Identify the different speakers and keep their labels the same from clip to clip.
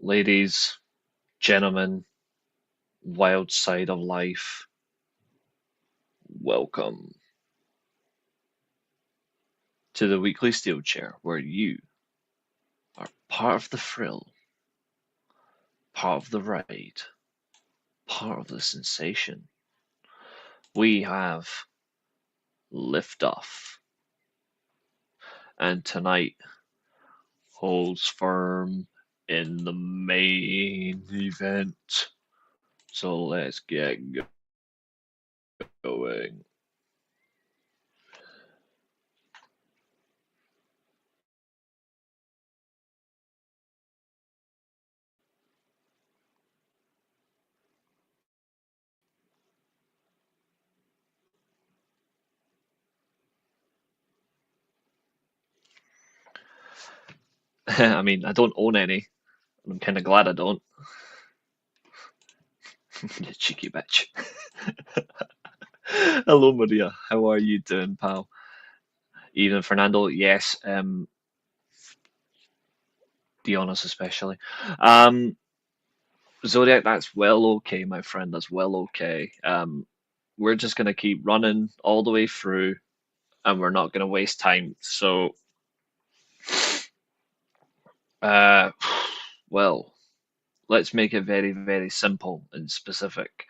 Speaker 1: Ladies, gentlemen, wild side of life, welcome to the weekly Steelchair, where you are part of the thrill, part of the ride, part of the sensation. We have liftoff, and tonight holds firm in the main event. So let's get going. I mean, I don't own any, and I'm kind of glad I don't. You cheeky bitch. Hello, Maria. How are you doing, pal? Even Fernando, yes. Dionys especially. Um, Zodiac, that's well okay, my friend. That's well okay. We're just gonna keep running all the way through, and we're not gonna waste time. So, uh, well, let's make it very, very simple and specific.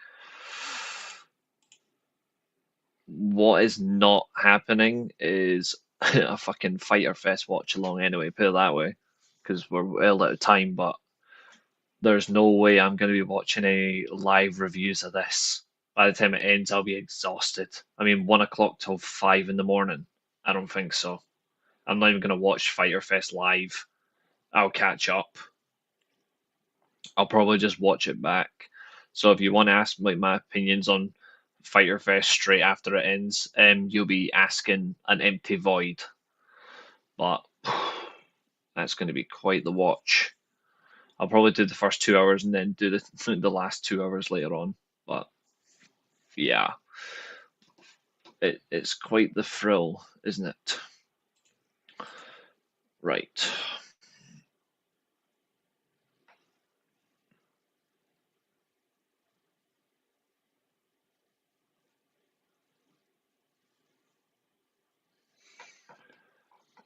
Speaker 1: What is not happening is a fucking Fighter Fest watch along anyway, put it that way, because we're well out of time, but there's no way I'm going to be watching any live reviews of this. By the time it ends, I'll be exhausted. I mean, 1 o'clock till 5 in the morning. I don't think so. I'm not even going to watch Fighter Fest live. I'll catch up. I'll probably just watch it back. So if you want to ask like my opinions on Fighter Fest straight after it ends, you'll be asking an empty void. But that's going to be quite the watch. I'll probably do the first 2 hours and then do the last 2 hours later on. But yeah, it's quite the thrill, isn't it? Right.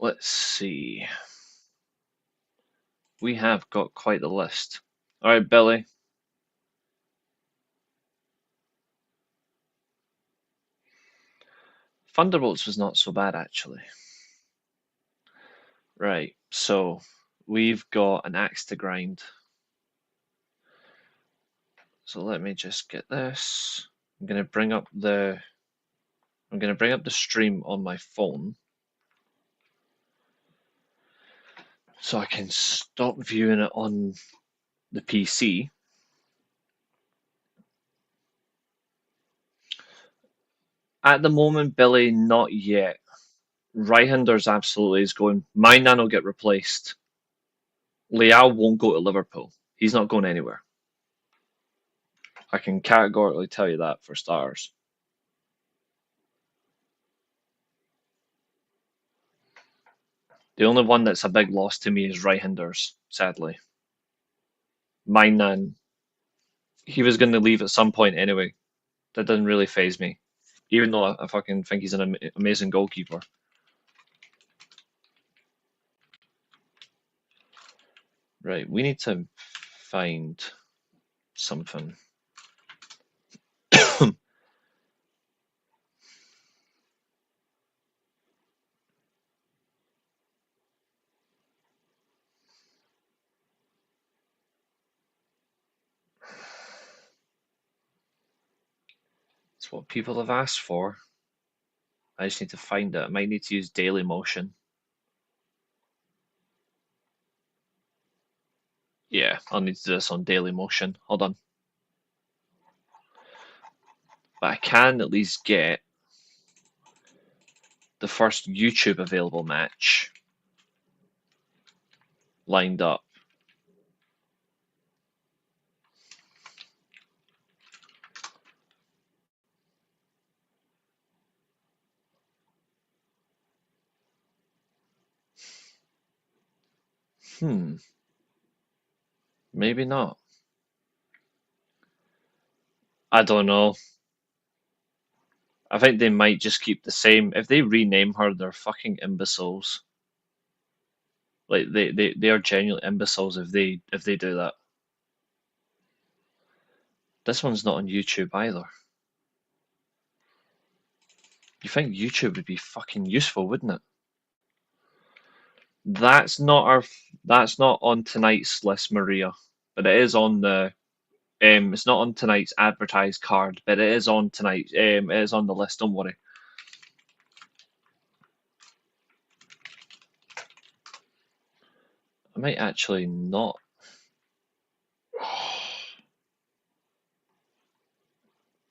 Speaker 1: Let's see. We have got quite the list. All right, Billy. Thunderbolts was not so bad actually. Right. So we've got an axe to grind. So let me just get this. I'm gonna bring up the stream on my phone so I can stop viewing it on the PC. At the moment, Billy, not yet. Reihender's absolutely is going. Mainan will get replaced. Leao won't go to Liverpool. He's not going anywhere. I can categorically tell you that for starters. The only one that's a big loss to me is Reihender's, sadly. Mainan, he was going to leave at some point anyway. That doesn't really phase me, even though I fucking think he's an amazing goalkeeper. Right, we need to find something. It's what people have asked for. I just need to find it. I might need to use Daily Motion. Yeah, I'll need to do this on Daily Motion. Hold on. But I can at least get the first YouTube available match lined up. Hmm. Maybe not. I don't know. I think they might just keep the same. If they rename her, they're fucking imbeciles. Like they are genuinely imbeciles if they do that. This one's not on YouTube either. You think YouTube would be fucking useful, wouldn't it? That's not our. That's not on tonight's list, Maria. But it is on the. It's not on tonight's advertised card, but it is on tonight. It is on the list. Don't worry. I might actually not.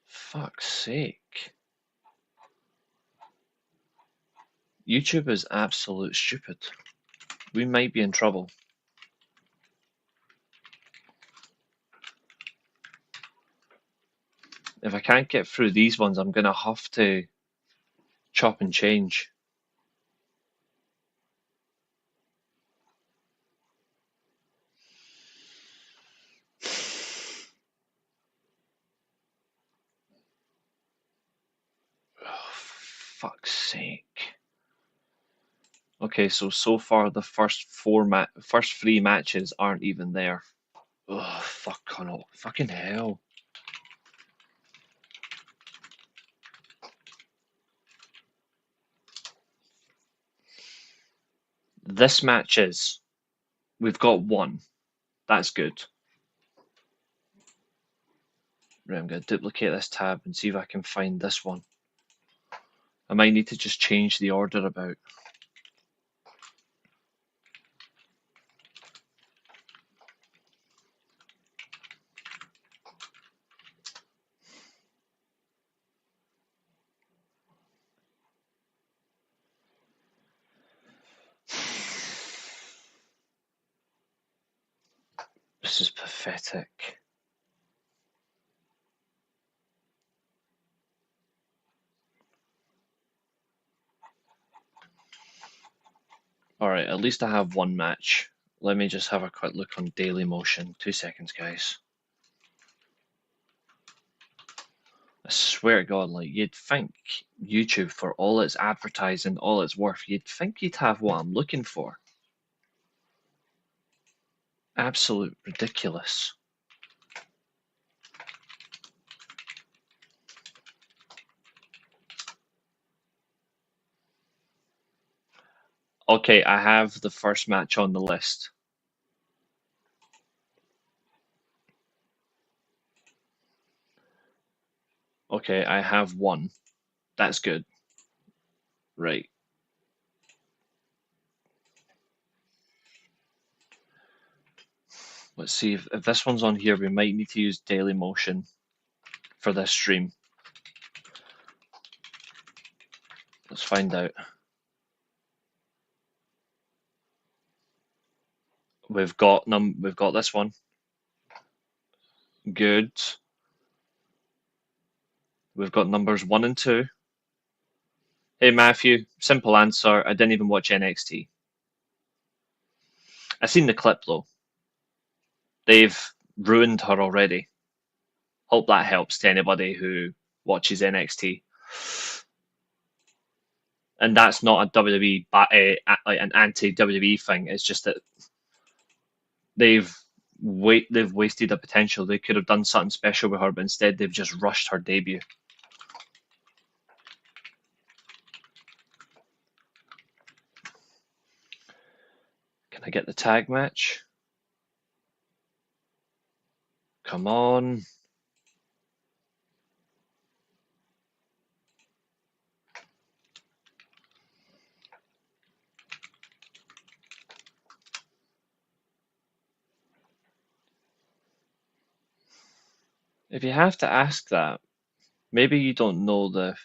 Speaker 1: Fuck's sake. YouTube is absolute stupid. We might be in trouble. If I can't get through these ones, I'm gonna have to chop and change. Oh, fuck's sake. Okay, so far the first first three matches aren't even there. Oh, fucking hell. This matches. We've got one. That's good. Right, I'm going to duplicate this tab and see if I can find this one. I might need to just change the order about. This is pathetic. Alright, at least I have one match. Let me just have a quick look on Daily Motion. 2 seconds, guys. I swear to God, like, you'd think YouTube, for all its advertising, all its worth, you'd think you'd have what I'm looking for. Absolute ridiculous. Okay, I have the first match on the list. Okay, I have one. That's good. Right. Let's see if this one's on here. We might need to use Daily Motion for this stream. Let's find out. We've got this one. Good. We've got numbers 1 and 2. Hey Matthew, simple answer. I didn't even watch NXT. I seen the clip though. They've ruined her already. Hope that helps to anybody who watches NXT. And that's not a WWE, like an anti-WWE thing. It's just that they've wasted a potential. They could have done something special with her, but instead they've just rushed her debut. Can I get the tag match? Come on. If you have to ask that, maybe you don't know the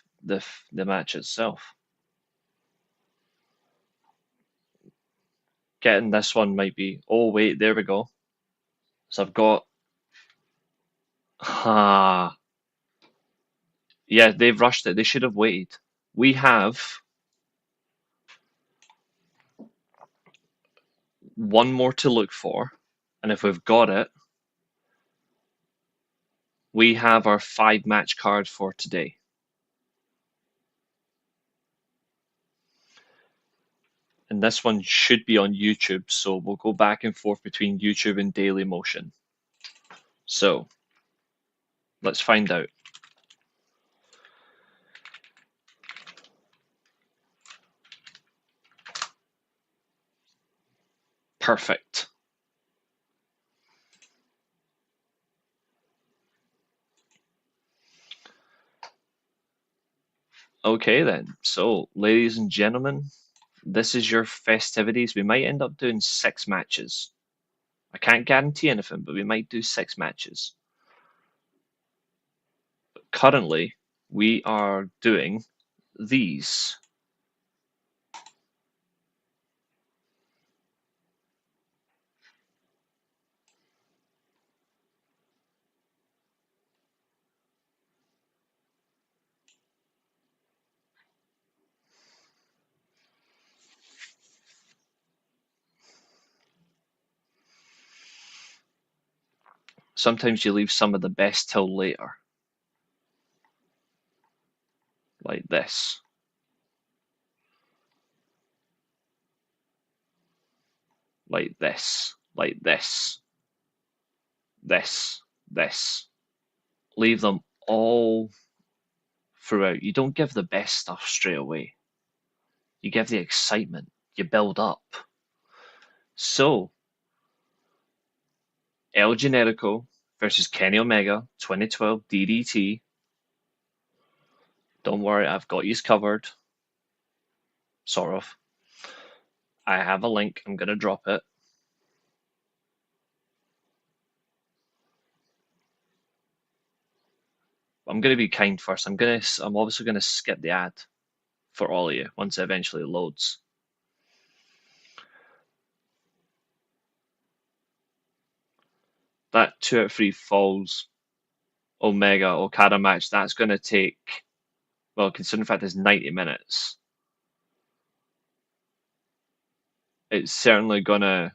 Speaker 1: match itself. Getting this one might be. Oh wait, there we go. So I've got. Ah, yeah, they've rushed it. They should have waited. We have one more to look for. And if we've got it, we have our 5-match card for today. And this one should be on YouTube, so we'll go back and forth between YouTube and Daily Motion. So, let's find out. Perfect. Okay then, so ladies and gentlemen, this is your festivities. We might end up doing 6 matches. I can't guarantee anything, but we might do 6 matches. But currently, we are doing these. Sometimes you leave some of the best till later. Like this. Like this. Like this. This. Leave them all throughout. You don't give the best stuff straight away. You give the excitement. You build up. So, El Generico versus Kenny Omega 2012 DDT. Don't worry, I've got yous covered. Sort of. I have a link. I'm going to drop it. I'm going to be kind first. I'm obviously going to skip the ad for all of you once it eventually loads. That 2 out of 3 falls Omega Okada match, that's going to take, well, considering the fact it's 90 minutes, it's certainly going to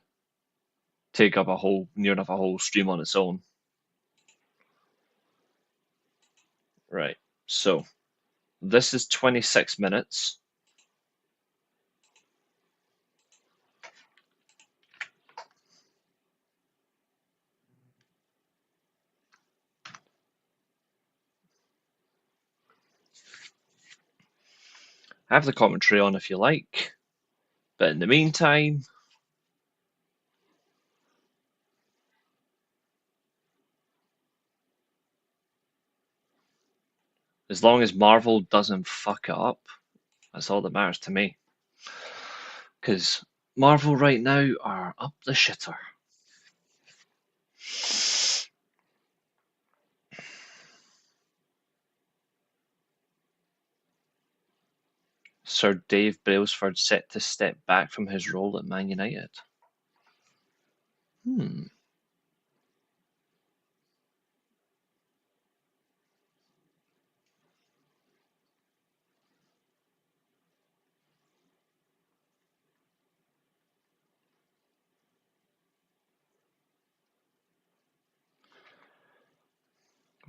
Speaker 1: take up near enough a whole stream on its own. Right, so this is 26 minutes. Have the commentary on if you like, but in the meantime, as long as Marvel doesn't fuck it up, that's all that matters to me. Because Marvel right now are up the shitter. Sir Dave Brailsford set to step back from his role at Man United.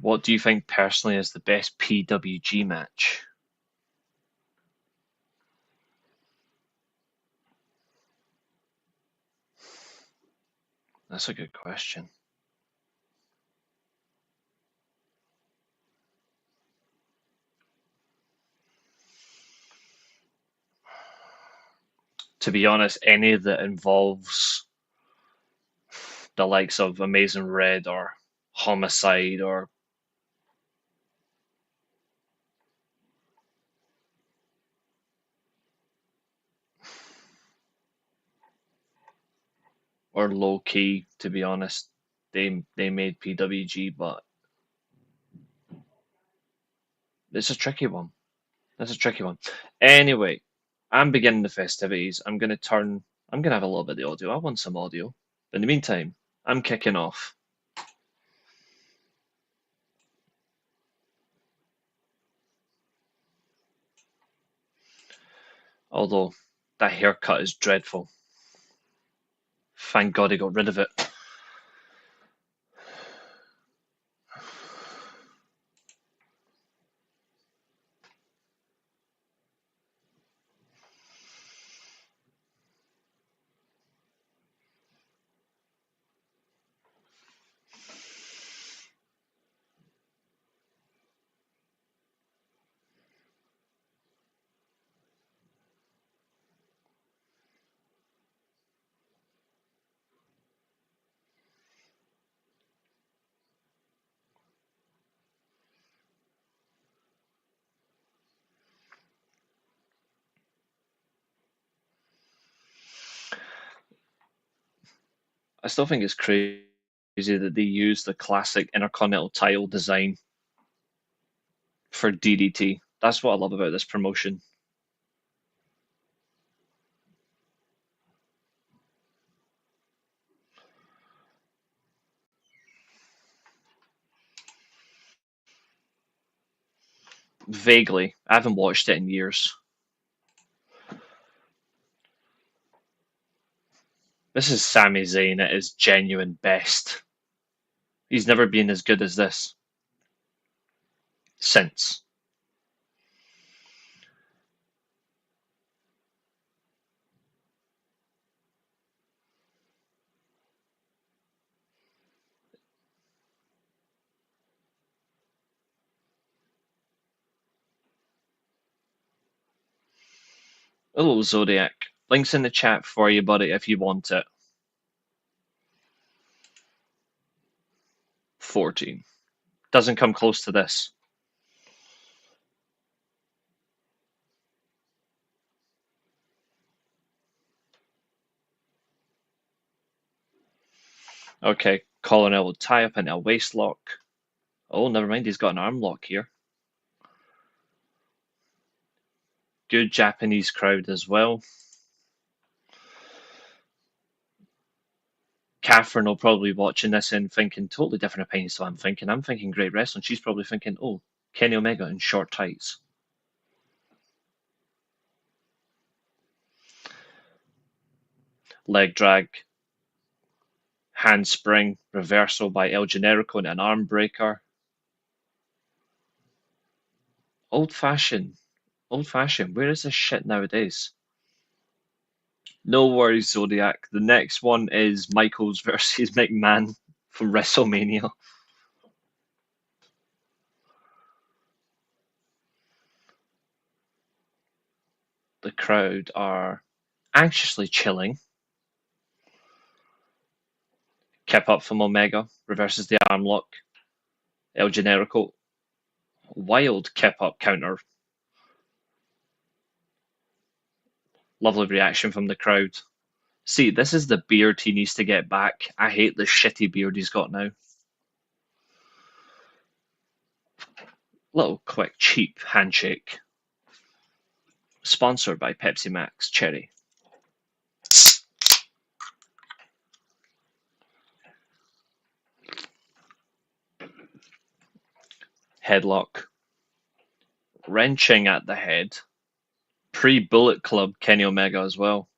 Speaker 1: What do you think personally is the best PWG match? That's a good question. To be honest, any that involves the likes of Amazing Red or Homicide or Low Key, to be honest, they made PWG, but it's a tricky one. That's a tricky one. Anyway, I'm beginning the festivities. I'm gonna have a little bit of the audio. I want some audio. In the meantime, I'm kicking off. Although that haircut is dreadful. Thank God he got rid of it. I still think it's crazy that they use the classic Intercontinental title design for DDT. That's what I love about this promotion. Vaguely, I haven't watched it in years. This is Sami Zayn at his genuine best. He's never been as good as this since. Hello, Zodiac. Links in the chat for you, buddy, if you want it. 14. Doesn't come close to this. Okay, Colonel will tie up into a waist lock. Oh, never mind, he's got an arm lock here. Good Japanese crowd as well. Catherine will probably be watching this and thinking totally different opinions to what I'm thinking. I'm thinking great wrestling. She's probably thinking, oh, Kenny Omega in short tights. Leg drag, handspring, reversal by El Generico and an arm breaker. Old fashioned. Old fashioned. Where is this shit nowadays? No worries, Zodiac. The next one is Michaels versus McMahon from WrestleMania. The crowd are anxiously chilling. Kip up from Omega, reverses the arm lock. El Generico, wild kip up counter. Lovely reaction from the crowd. See, this is the beard he needs to get back. I hate the shitty beard he's got now. Little quick, cheap handshake. Sponsored by Pepsi Max Cherry. Headlock. Wrenching at the head. Pre-Bullet Club Kenny Omega as well.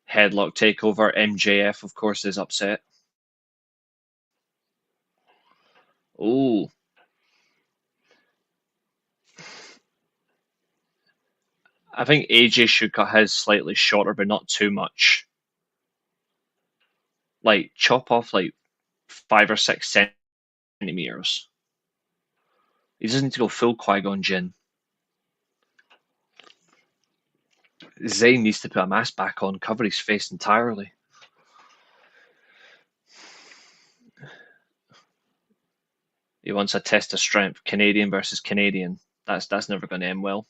Speaker 1: Headlock takeover. MJF, of course, is upset. Oh. I think AJ should cut his slightly shorter, but not too much. Like, chop off like 5 or 6 centimeters. He doesn't need to go full Qui-Gon Jinn. Zayn needs to put a mask back on, cover his face entirely. He wants a test of strength. Canadian versus Canadian. That's never going to end well.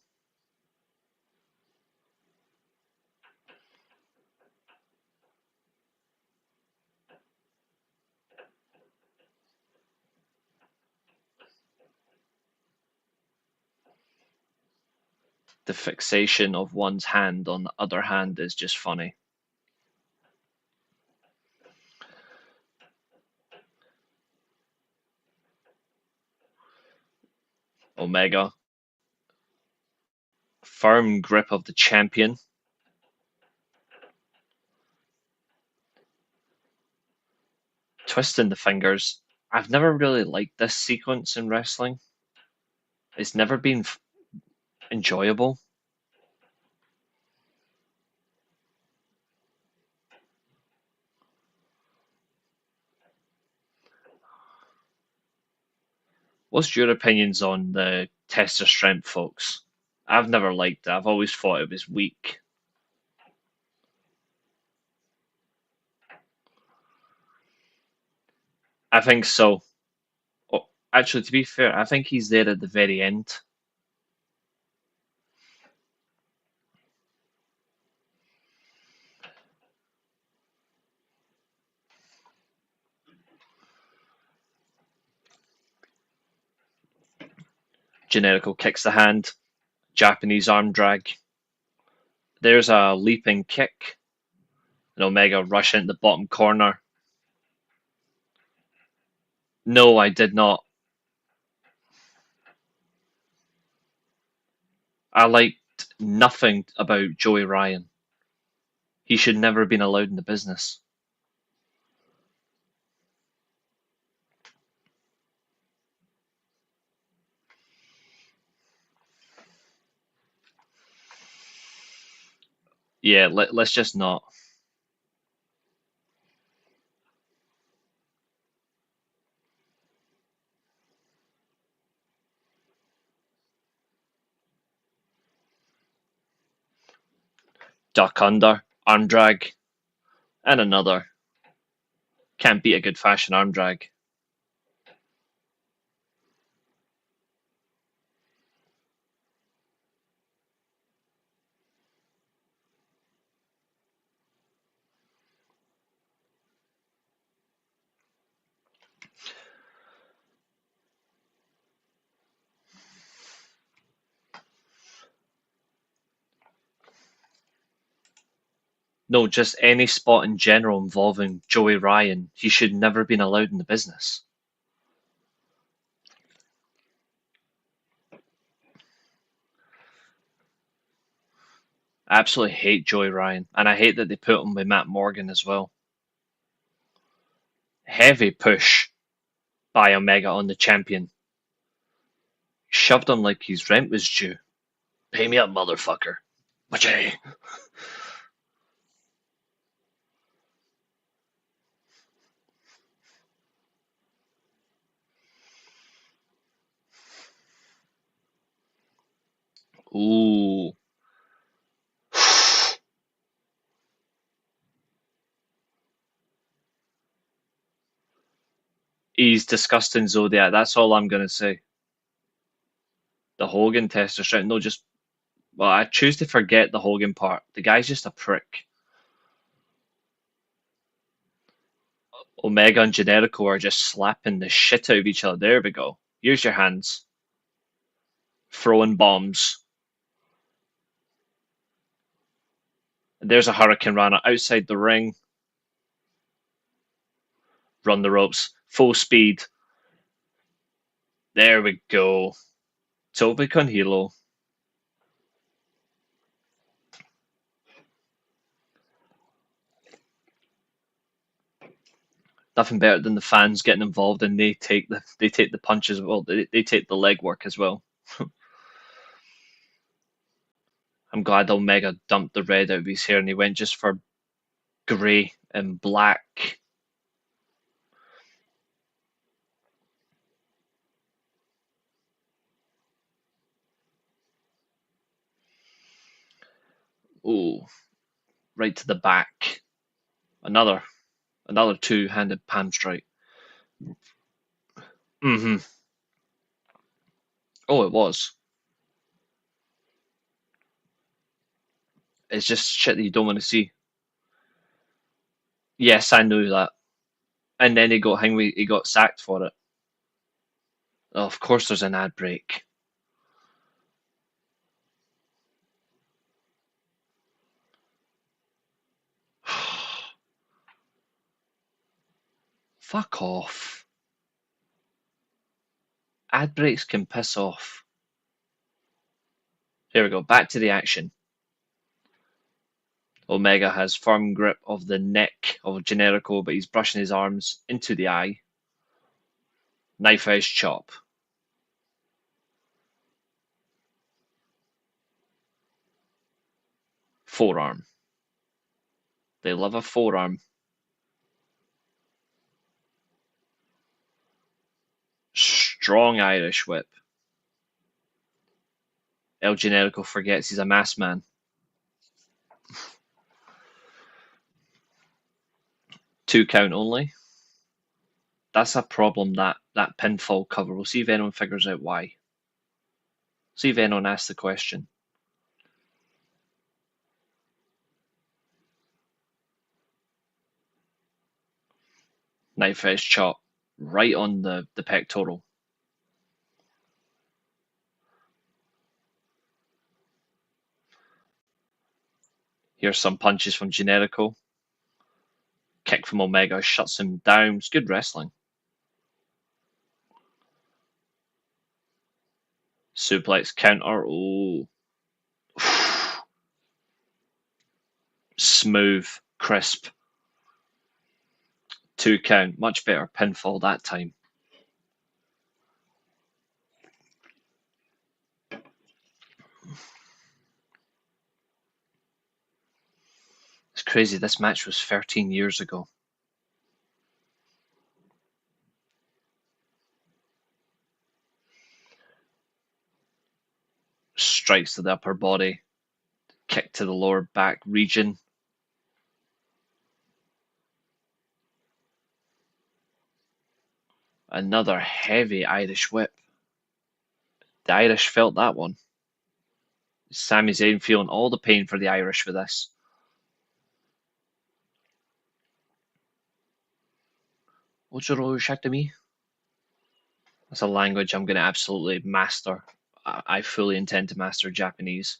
Speaker 1: The fixation of one's hand on the other hand is just funny. Omega. Firm grip of the champion. Twisting the fingers. I've never really liked this sequence in wrestling. It's never been enjoyable. What's your opinions on the test of strength, folks? I've never liked it. I've always thought it was weak. I think so. Actually, to be fair, I think he's there at the very end. Generico kicks the hand. Japanese arm drag. There's a leaping kick. And Omega rush into the bottom corner. No, I did not. I liked nothing about Joey Ryan. He should never have been allowed in the business. Yeah, let's just not. Duck under, arm drag, and another. Can't beat a good fashion arm drag. No, just any spot in general involving Joey Ryan. He should never have been allowed in the business. I absolutely hate Joey Ryan, and I hate that they put him with Matt Morgan as well. Heavy push by Omega on the champion. Shoved him like his rent was due. Pay me up, motherfucker. Whatcha? Ooh. He's disgusting, Zodiac. That's all I'm going to say. The Hogan test is right. No, just. Well, I choose to forget the Hogan part. The guy's just a prick. Omega and Generico are just slapping the shit out of each other. There we go. Use your hands. Throwing bombs. And there's a Hurricane Rana outside the ring. Run the ropes. Full speed. There we go. Toby con Hilo. Nothing better than the fans getting involved and they take the punches. Well, they take the leg work as well. I'm glad Omega dumped the red out of his hair and he went just for grey and black. Ooh, right to the back. Another two-handed palm strike. Mm-hmm. Oh, it was. It's just shit that you don't want to see. Yes, I knew that. And then he got sacked for it. Oh, of course, there's an ad break. Fuck off. Ad breaks can piss off. Here we go. Back to the action. Omega has firm grip of the neck of Generico, but he's brushing his arms into the eye. Knife edge chop. Forearm. They love a forearm. Strong Irish whip. El Generico forgets he's a masked man. 2 count only. That's a problem, that pinfall cover. We'll see if anyone figures out why. See if anyone asks the question. Knife edge chop right on the pectoral. Here's some punches from Generico. Kick from Omega shuts him down. It's good wrestling. Suplex counter. Oh. Smooth, crisp. 2 count. Much better pinfall that time. It's crazy. This match was 13 years ago. Strikes to the upper body. Kick to the lower back region. Another heavy Irish whip. The Irish felt that one. Sami Zayn feeling all the pain for the Irish for this. Ojoro Shatami? That's a language I'm going to absolutely master. I fully intend to master Japanese.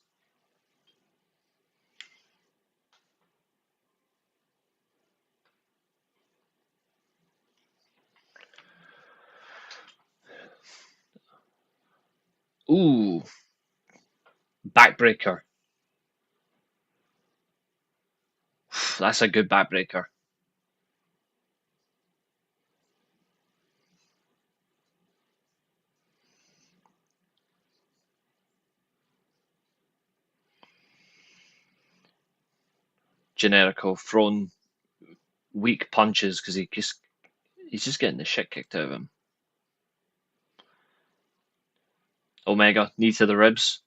Speaker 1: Ooh. Backbreaker. That's a good backbreaker. Generico thrown weak punches because he's just getting the shit kicked out of him. Omega, knee to the ribs.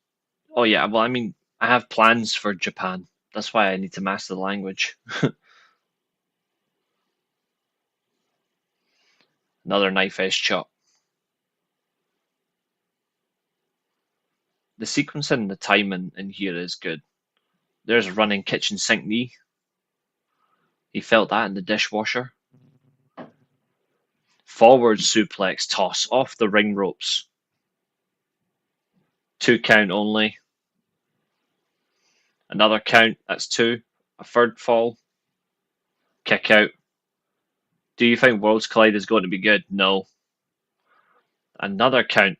Speaker 1: Oh yeah, well I mean I have plans for Japan. That's why I need to master the language. Another knife edge chop. The sequencing and the timing in here is good. There's a running kitchen sink knee. He felt that in the dishwasher. Forward suplex toss off the ring ropes. 2 count only. Another count, that's 2. A third fall. Kick out. Do you think Worlds Collide is going to be good? No. Another count.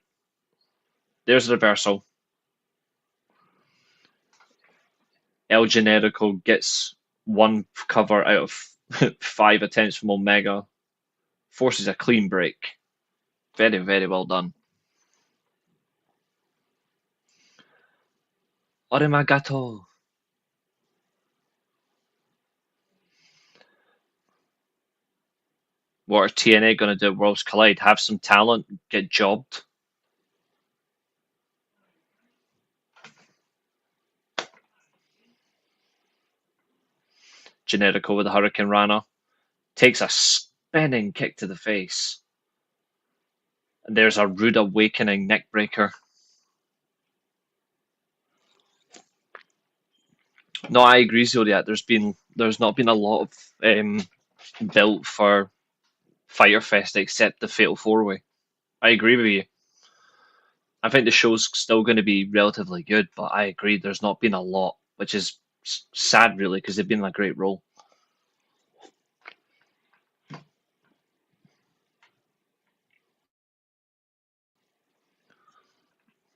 Speaker 1: There's a reversal. El Generico gets 1 cover out of 5 attempts from Omega. Forces a clean break. Very, very well done. Orimagato. What are TNA going to do? Worlds Collide. Have some talent. Get jobbed. Generico with a Hurricane Rana. Takes a spinning kick to the face. And there's a rude awakening neckbreaker. No, I agree, Zodiac. There's not been a lot of built for Fyter Fest except the Fatal 4-Way. I agree with you. I think the show's still going to be relatively good, but I agree there's not been a lot, which is sad really because they've been in a great role.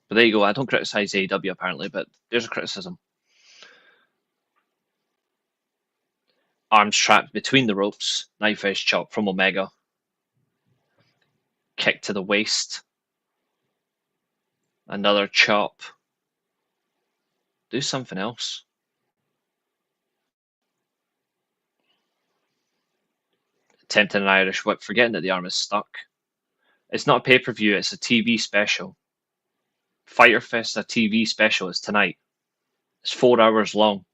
Speaker 1: But there you go. I don't criticize AEW apparently, but there's a criticism. Arms trapped between the ropes. Knife edge chop from Omega. Kick to the waist. Another chop. Do something else. Attempting an Irish whip, forgetting that the arm is stuck. It's not a pay-per-view, it's a TV special. Fyter Fest, a TV special, is tonight. It's 4 hours long.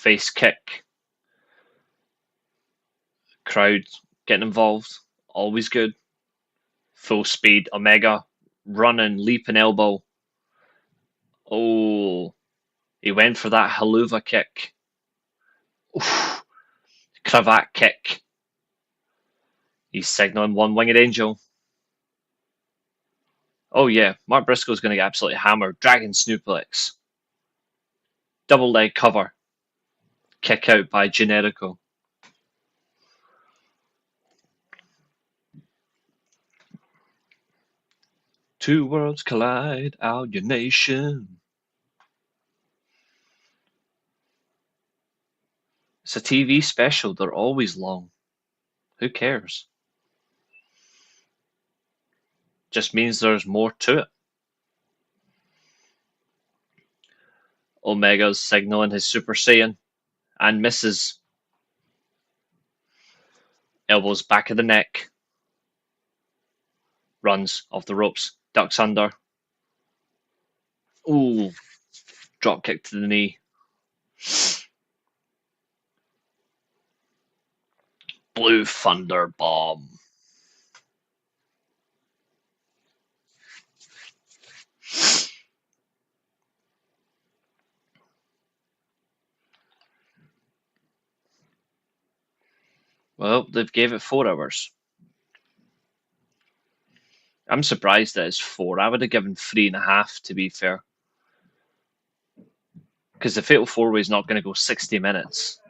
Speaker 1: face kick, crowd getting involved, always good. Full speed, Omega, running, leaping elbow. Oh, he went for that haluva kick. Oof. Cravat kick. He's signaling one winged angel. Oh yeah, Mark Briscoe's going to get absolutely hammered. Dragon Snooplex. Double leg cover. Kick out by Generico. Two worlds collide, out your nation. It's a TV special, they're always long. Who cares? Just means there's more to it. Omega's signaling his Super Saiyan and misses. Elbows back of the neck. Runs off the ropes. Ducks under. Ooh. Drop kick to the knee. Blue Thunder Bomb. Well, they've gave it 4 hours. I'm surprised that it's 4. I would have given 3.5 to be fair. Because the Fatal 4-Way is not going to go 60 minutes.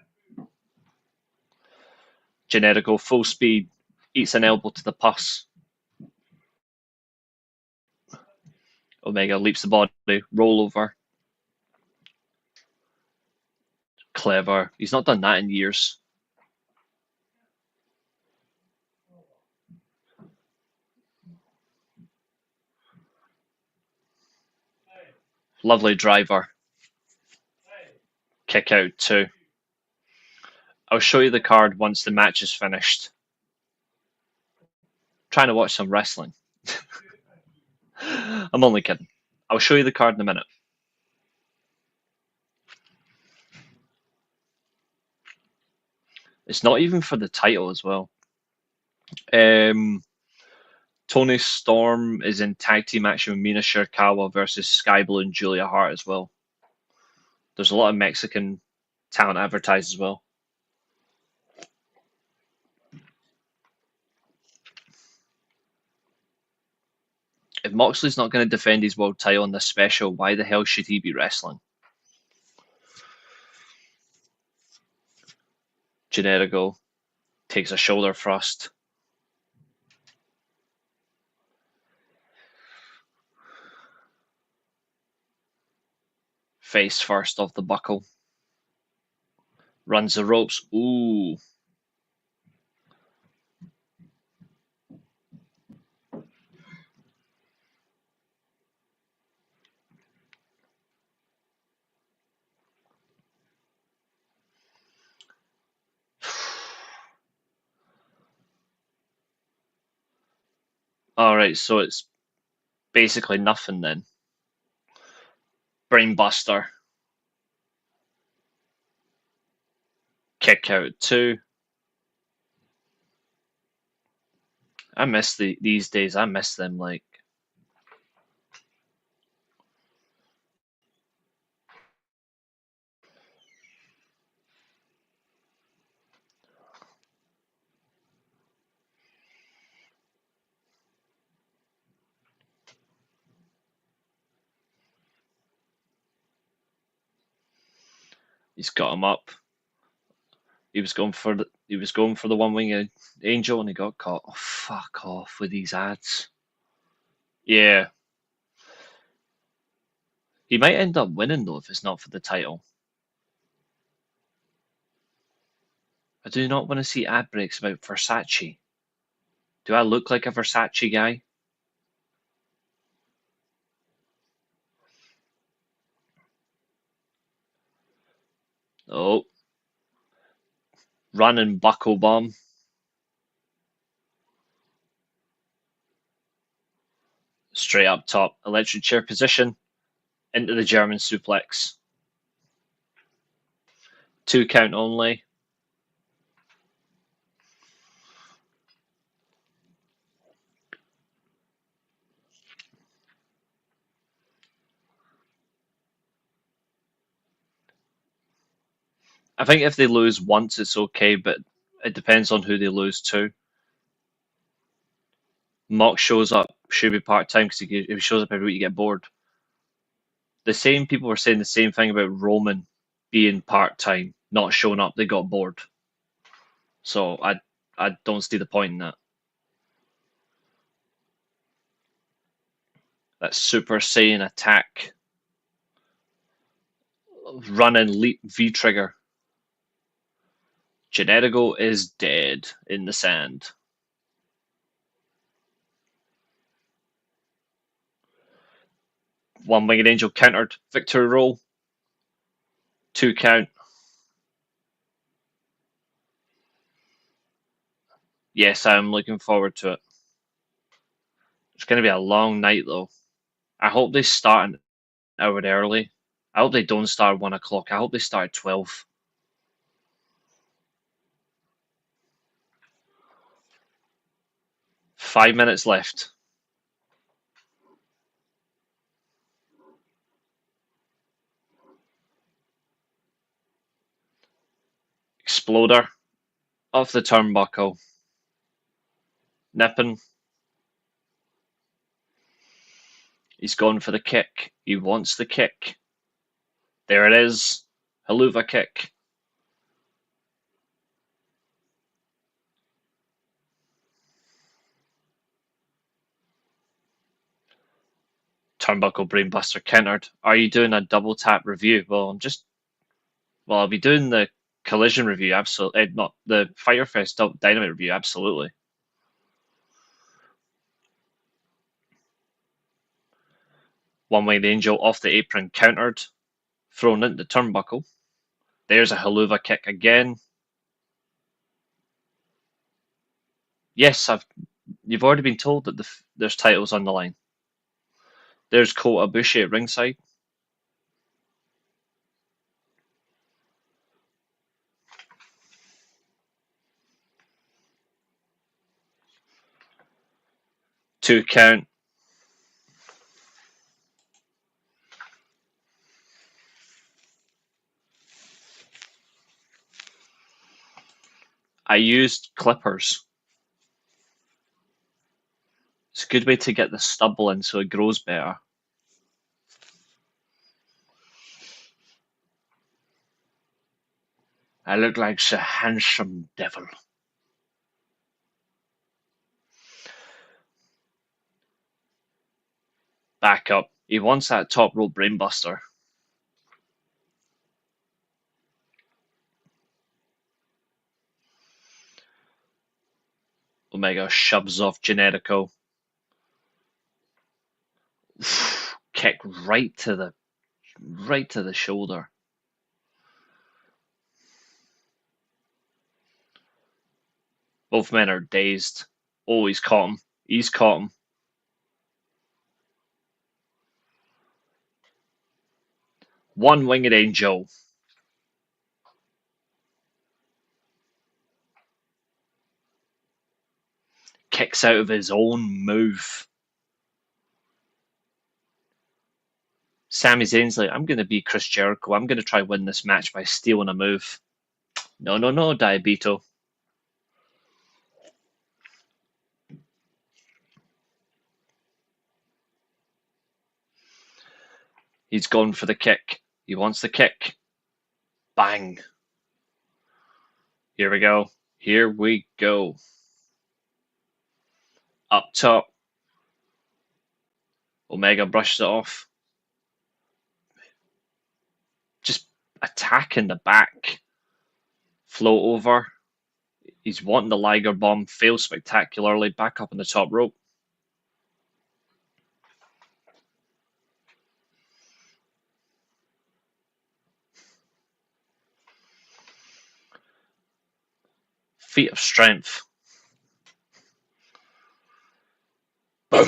Speaker 1: Generico, full speed, eats an elbow to the pus. Omega leaps the body, roll over. Clever. He's not done that in years. Lovely driver. Kick out too. I'll show you the card once the match is finished. Trying to watch some wrestling. I'm only kidding. I'll show you the card in a minute. It's not even for the title as well. Tony Storm is in tag team action with Mina Shirakawa versus Sky Blue and Julia Hart as well. There's a lot of Mexican talent advertised as well. If Moxley's not going to defend his world title in this special, why the hell should he be wrestling? Generico takes a shoulder thrust. Face first off the buckle. Runs the ropes. Ooh. Alright, so it's basically nothing then. Brainbuster. Kick out 2. I miss these days. I miss them like. He's got him up. He was going for the one winged angel and he got caught. Oh, fuck off with these ads. Yeah. He might end up winning though if it's not for the title. I do not want to see ad breaks about Versace. Do I look like a Versace guy? Oh. Running buckle bomb. Straight up top. Electric chair position. Into the German suplex. 2 count only. I think if they lose once, it's okay, but it depends on who they lose to. Mock shows up, should be part time because if he shows up every week, you get bored. The same people were saying the same thing about Roman being part time, not showing up. They got bored. So I don't see the point in that. That Super Saiyan attack, run and leap V trigger. Generigo is dead in the sand. One Winged Angel countered. Victory roll. 2 count. Yes, I'm looking forward to it. It's going to be a long night though. I hope they start an hour early. I hope they don't start at 1 o'clock. I hope they start at 12. Five minutes left. Exploder off the turnbuckle. Nipping. He's gone for the kick. He wants the kick. There it is. Haluva kick. Turnbuckle brainbuster countered. Are you doing a double tap review? Well, I'll be doing the collision review. Absolutely, not the Fighter Fest Dynamite review. Absolutely. One Winged Angel off the apron countered, thrown into the turnbuckle. There's a Haluva kick again. Yes, you've already been told that there's titles on the line. There's Kota Ibushi at ringside. Two count. I used clippers. It's a good way to get the stubble in so it grows better. I look like a handsome devil. Back up. He wants that top rope brainbuster. Omega shoves off Generico. Kick right to the shoulder. Both men are dazed. Oh, he's caught him. He's caught him. One Winged Angel. Kicks out of his own move. Sami Zayn's like, I'm going to be Chris Jericho. I'm going to try win this match by stealing a move. No, Diabito. He's gone for the kick. He wants the kick. Bang. Here we go. Here we go. Up top. Omega brushes it off. Just attack in the back. Float over. He's wanting the Liger Bomb. Fails spectacularly. Back up on the top rope. Feat of strength. Boom.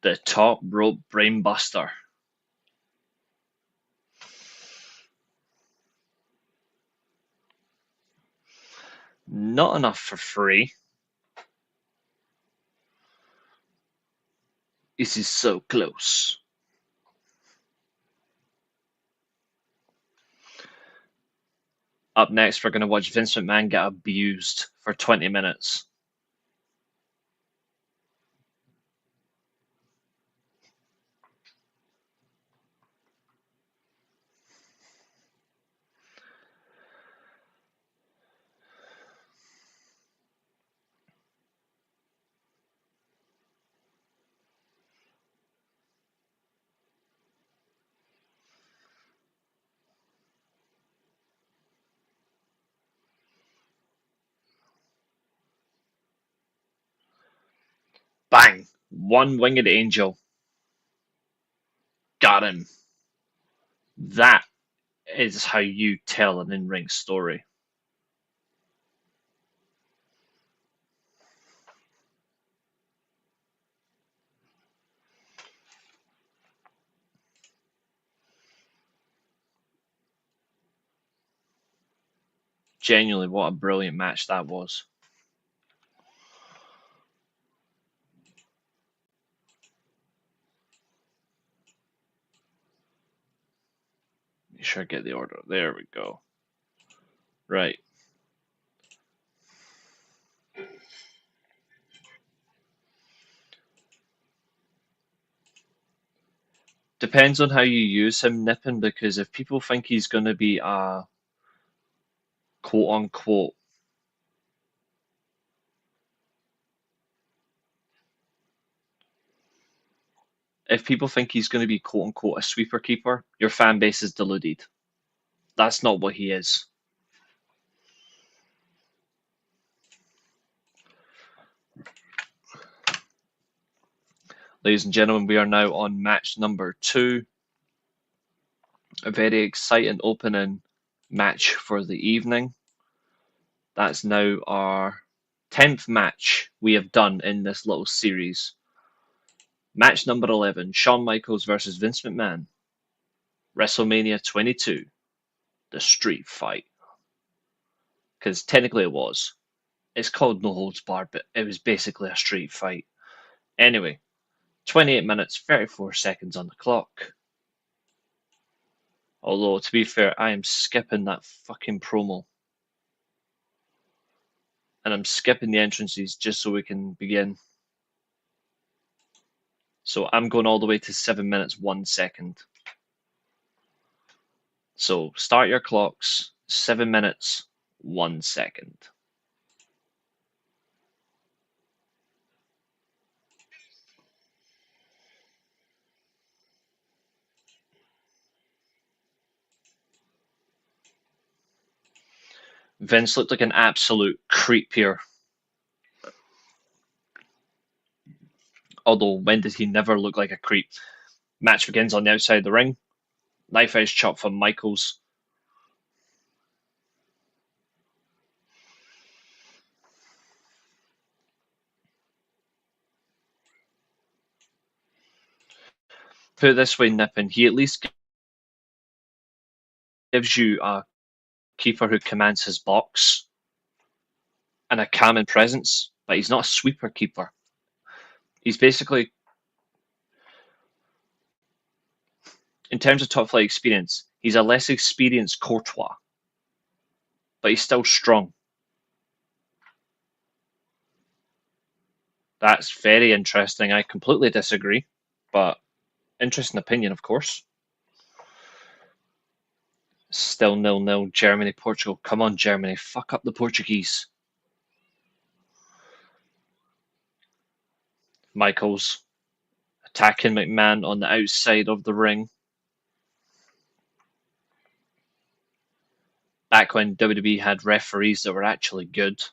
Speaker 1: The top rope brainbuster. Not enough for free. This is so close. Up next, we're going to watch Vince McMahon get abused for 20 minutes. Bang! One-winged angel. Got him. That is how you tell an in-ring story. Genuinely, what a brilliant match that was. Make sure I get the order. There we go. Right. Depends on how you use him, Nippon, because if people think he's going to be a quote unquote if people think he's going to be quote unquote a sweeper keeper, your fan base is deluded. That's not what he is. Ladies and gentlemen, we are now on match number 2. A very exciting opening match for the evening. That's now our 10th match we have done in this little series. Match number 11, Shawn Michaels versus Vince McMahon. WrestleMania 22, the street fight. Because technically it was. It's called No Holds Barred, but it was basically a street fight. Anyway, 28 minutes, 34 seconds on the clock. Although, to be fair, I am skipping that fucking promo. And I'm skipping the entrances just so we can begin. So I'm going all the way to 7 minutes, 1 second. So start your clocks, 7 minutes, 1 second. Vince looked like an absolute creep here. Although, when did he never look like a creep? Match begins on the outside of the ring. Knife edge chop from Michaels. Put it this way, Nippon, he at least gives you a keeper who commands his box and a calming presence, but he's not a sweeper keeper. He's basically, in terms of top flight experience, he's a less experienced Courtois, but he's still strong. That's very interesting. I completely disagree, but interesting opinion, of course. Still 0-0, Germany, Portugal. Come on, Germany, fuck up the Portuguese. Michaels attacking McMahon on the outside of the ring. Back when WWE had referees that were actually good.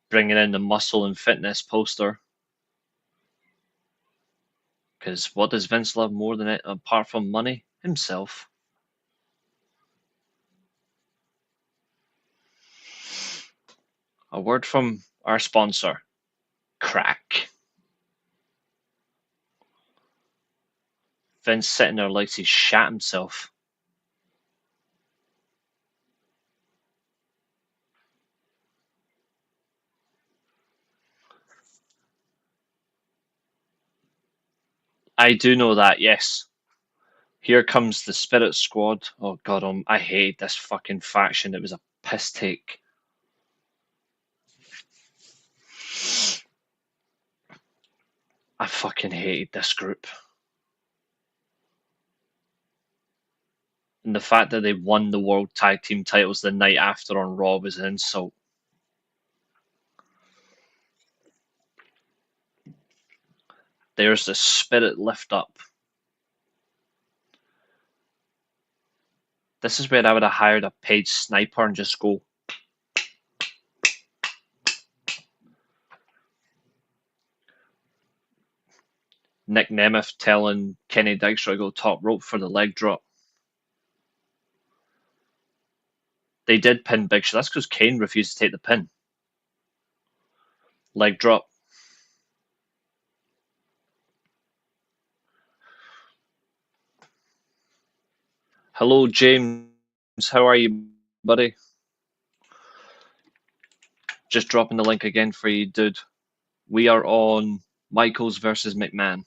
Speaker 1: Bringing in the muscle and fitness poster. Because what does Vince love more than it apart from money? Himself. A word from our sponsor, Crack. Vince sitting there like he's shat himself. I do know that, yes. Here comes the Spirit Squad. Oh god, I hate this fucking faction. It was a piss take. I fucking hated this group. And the fact that they won the World Tag Team titles the night after on Raw was an insult. There's the Spirit lift up. This is where I would have hired a paid sniper and just go. Nick Nemeth telling Kenny Dykstra to go top rope for the leg drop. They did pin Big Show. That's because Kane refused to take the pin. Leg drop. Hello, James. How are you, buddy? Just dropping the link again for you, dude. We are on Michaels versus McMahon.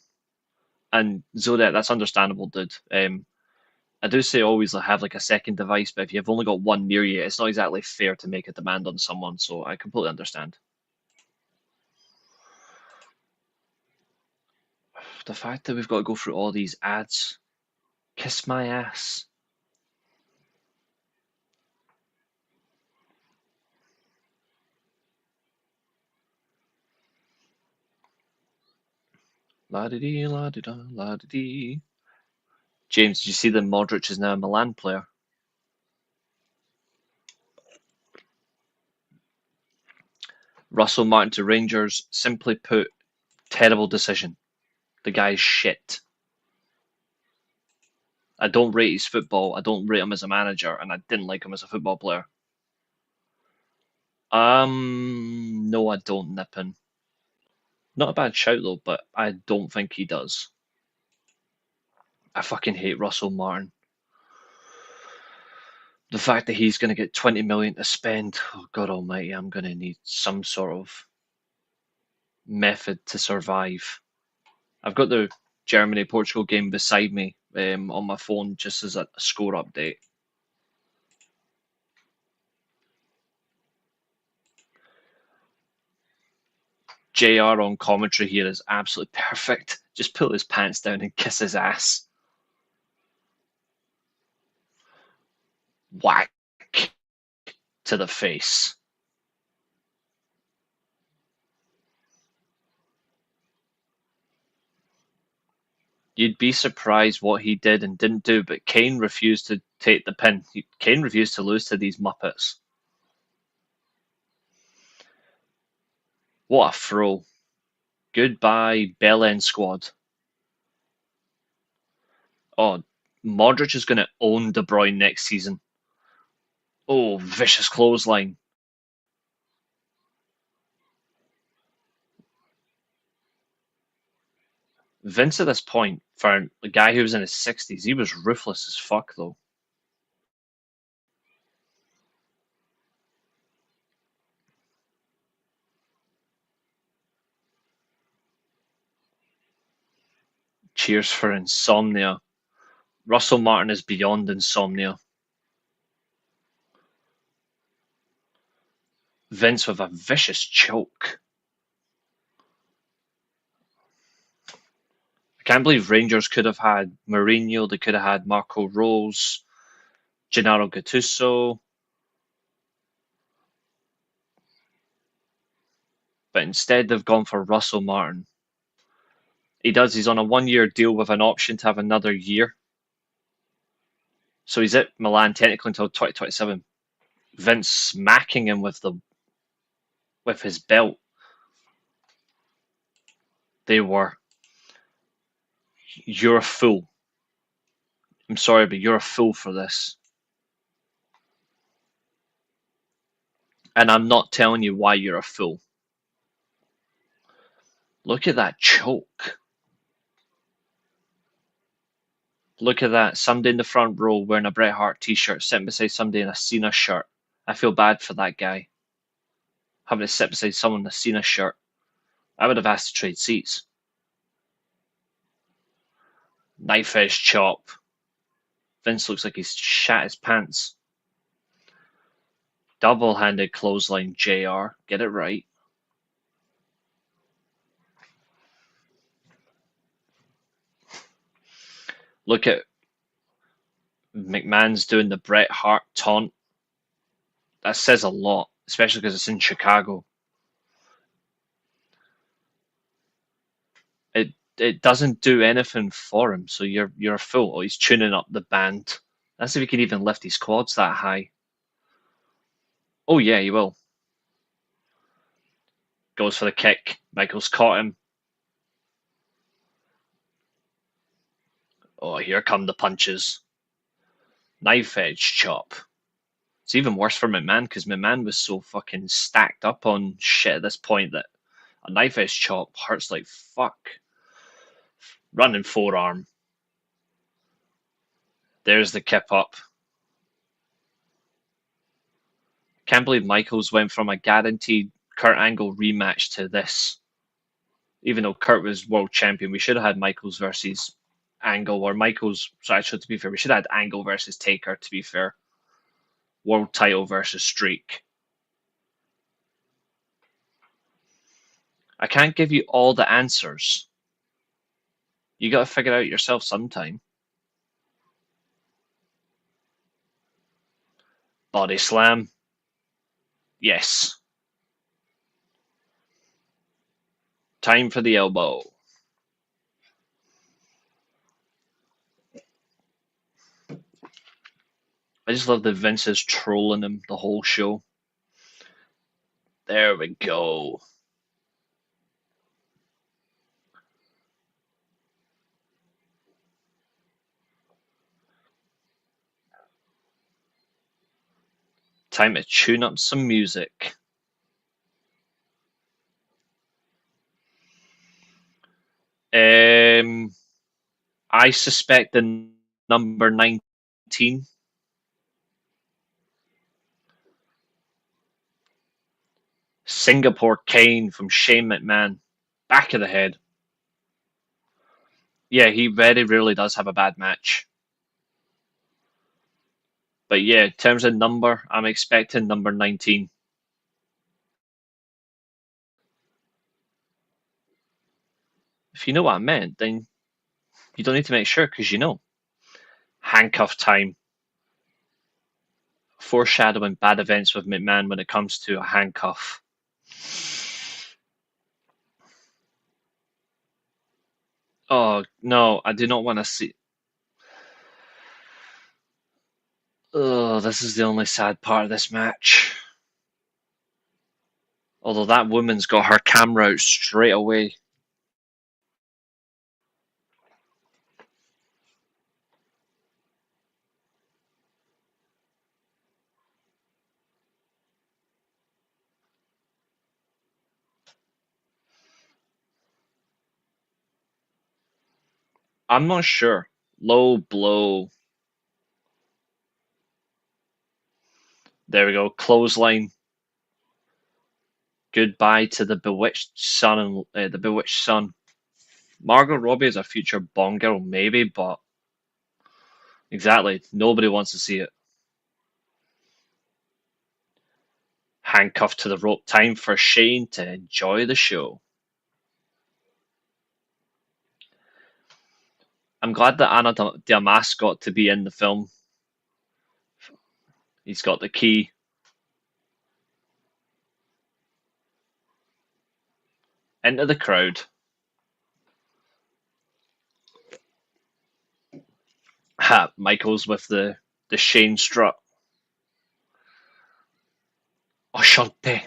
Speaker 1: And Zodiac, that's understandable, dude. I do say always have like a second device, but if you've only got one near you, it's not exactly fair to make a demand on someone, so I completely understand. The fact that we've got to go through all these ads. Kiss my ass. La-di-dee, la-di-da, la-di-dee. James, did you see that Modric is now a Milan player? Russell Martin to Rangers, simply put, terrible decision. The guy's shit. I don't rate his football, I don't rate him as a manager, and I didn't like him as a football player. No, I don't, Nippon. Not a bad shout though, but I don't think he does. I fucking hate Russell Martin. The fact that he's going to get 20 million to spend, oh god almighty, I'm going to need some sort of method to survive. I've got the Germany-Portugal game beside me on my phone just as a score update. JR on commentary here is absolutely perfect. Just pull his pants down and kiss his ass. Whack to the face. You'd be surprised what he did and didn't do, but Kane refused to take the pin. Kane refused to lose to these Muppets. What a throw. Goodbye, Bell End squad. Oh, Modric is going to own De Bruyne next season. Oh, vicious clothesline. Vince at this point, for a guy who was in his 60s, he was ruthless as fuck, though. Cheers for insomnia. Russell Martin is beyond insomnia. Vince with a vicious choke. I can't believe Rangers could have had Mourinho, they could have had Marco Rose, Gennaro Gattuso, but instead they've gone for Russell Martin. He's on a 1 year deal with an option to have another year. So he's at Milan technically until 2027. Vince smacking him with his belt. They were, you're a fool. I'm sorry, but you're a fool for this. And I'm not telling you why you're a fool. Look at that choke. Look at that. Somebody in the front row wearing a Bret Hart t-shirt sitting beside somebody in a Cena shirt. I feel bad for that guy. Having to sit beside someone in a Cena shirt. I would have asked to trade seats. Knife edge chop. Vince looks like he's shat his pants. Double-handed clothesline JR. Get it right. Look at McMahon's doing the Bret Hart taunt. That says a lot, especially because it's in Chicago. It doesn't do anything for him, so you're a fool. Oh, he's tuning up the band. That's if he can even lift his quads that high. Oh yeah, he will. Goes for the kick. Michaels caught him. Oh, here come the punches. Knife edge chop. It's even worse for McMahon because McMahon was so fucking stacked up on shit at this point that a knife edge chop hurts like fuck. Running forearm. There's the kip up. Can't believe Michaels went from a guaranteed Kurt Angle rematch to this. Even though Kurt was world champion, we should have had Michaels versus Angle, or Michaels. So actually, to be fair, we should have had Angle versus Taker. To be fair, world title versus streak. I can't give you all the answers. You got to figure it out yourself sometime. Body slam. Yes. Time for the elbow. I just love that Vince is trolling him the whole show. There we go. Time to tune up some music. I suspect the number 19. Singapore Kane from Shane McMahon. Back of the head. Yeah, he very rarely does have a bad match. But yeah, in terms of number, I'm expecting number 19. If you know what I meant, then you don't need to make sure because you know. Handcuff time. Foreshadowing bad events with McMahon when it comes to a handcuff. Oh, no, I do not want to see. Oh, this is the only sad part of this match. Although that woman's got her camera out straight away. I'm not sure. Low blow. There we go. Clothesline. Goodbye to the bewitched son and the bewitched son. Margot Robbie is a future Bond girl, maybe, but exactly, nobody wants to see it. Handcuffed to the rope. Time for Shane to enjoy the show. I'm glad that Anna Diamas got to be in the film. He's got the key. Into the crowd. Ha, Michaels with the Shane strut. Ashante.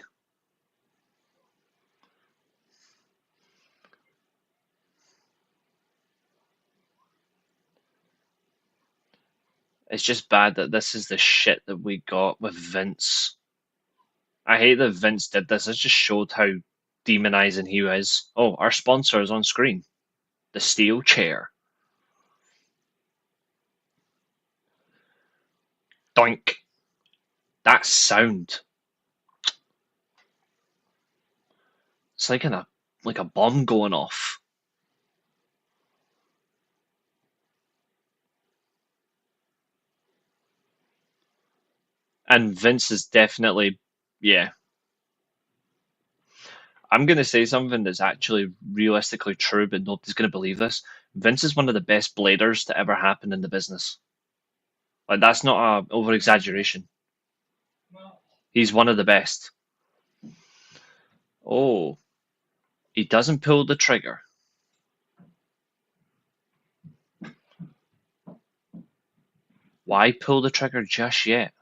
Speaker 1: It's just bad that this is the shit that we got with Vince. I hate that Vince did this. It just showed how demonizing he is. Oh, our sponsor is on screen. The Steelchair. Doink. That sound. It's like a bomb going off. And Vince is definitely, yeah. I'm going to say something that's actually realistically true, but nobody's going to believe this. Vince is one of the best bladers to ever happen in the business. Like, that's not a over exaggeration. He's one of the best. Oh, he doesn't pull the trigger. Why pull the trigger just yet?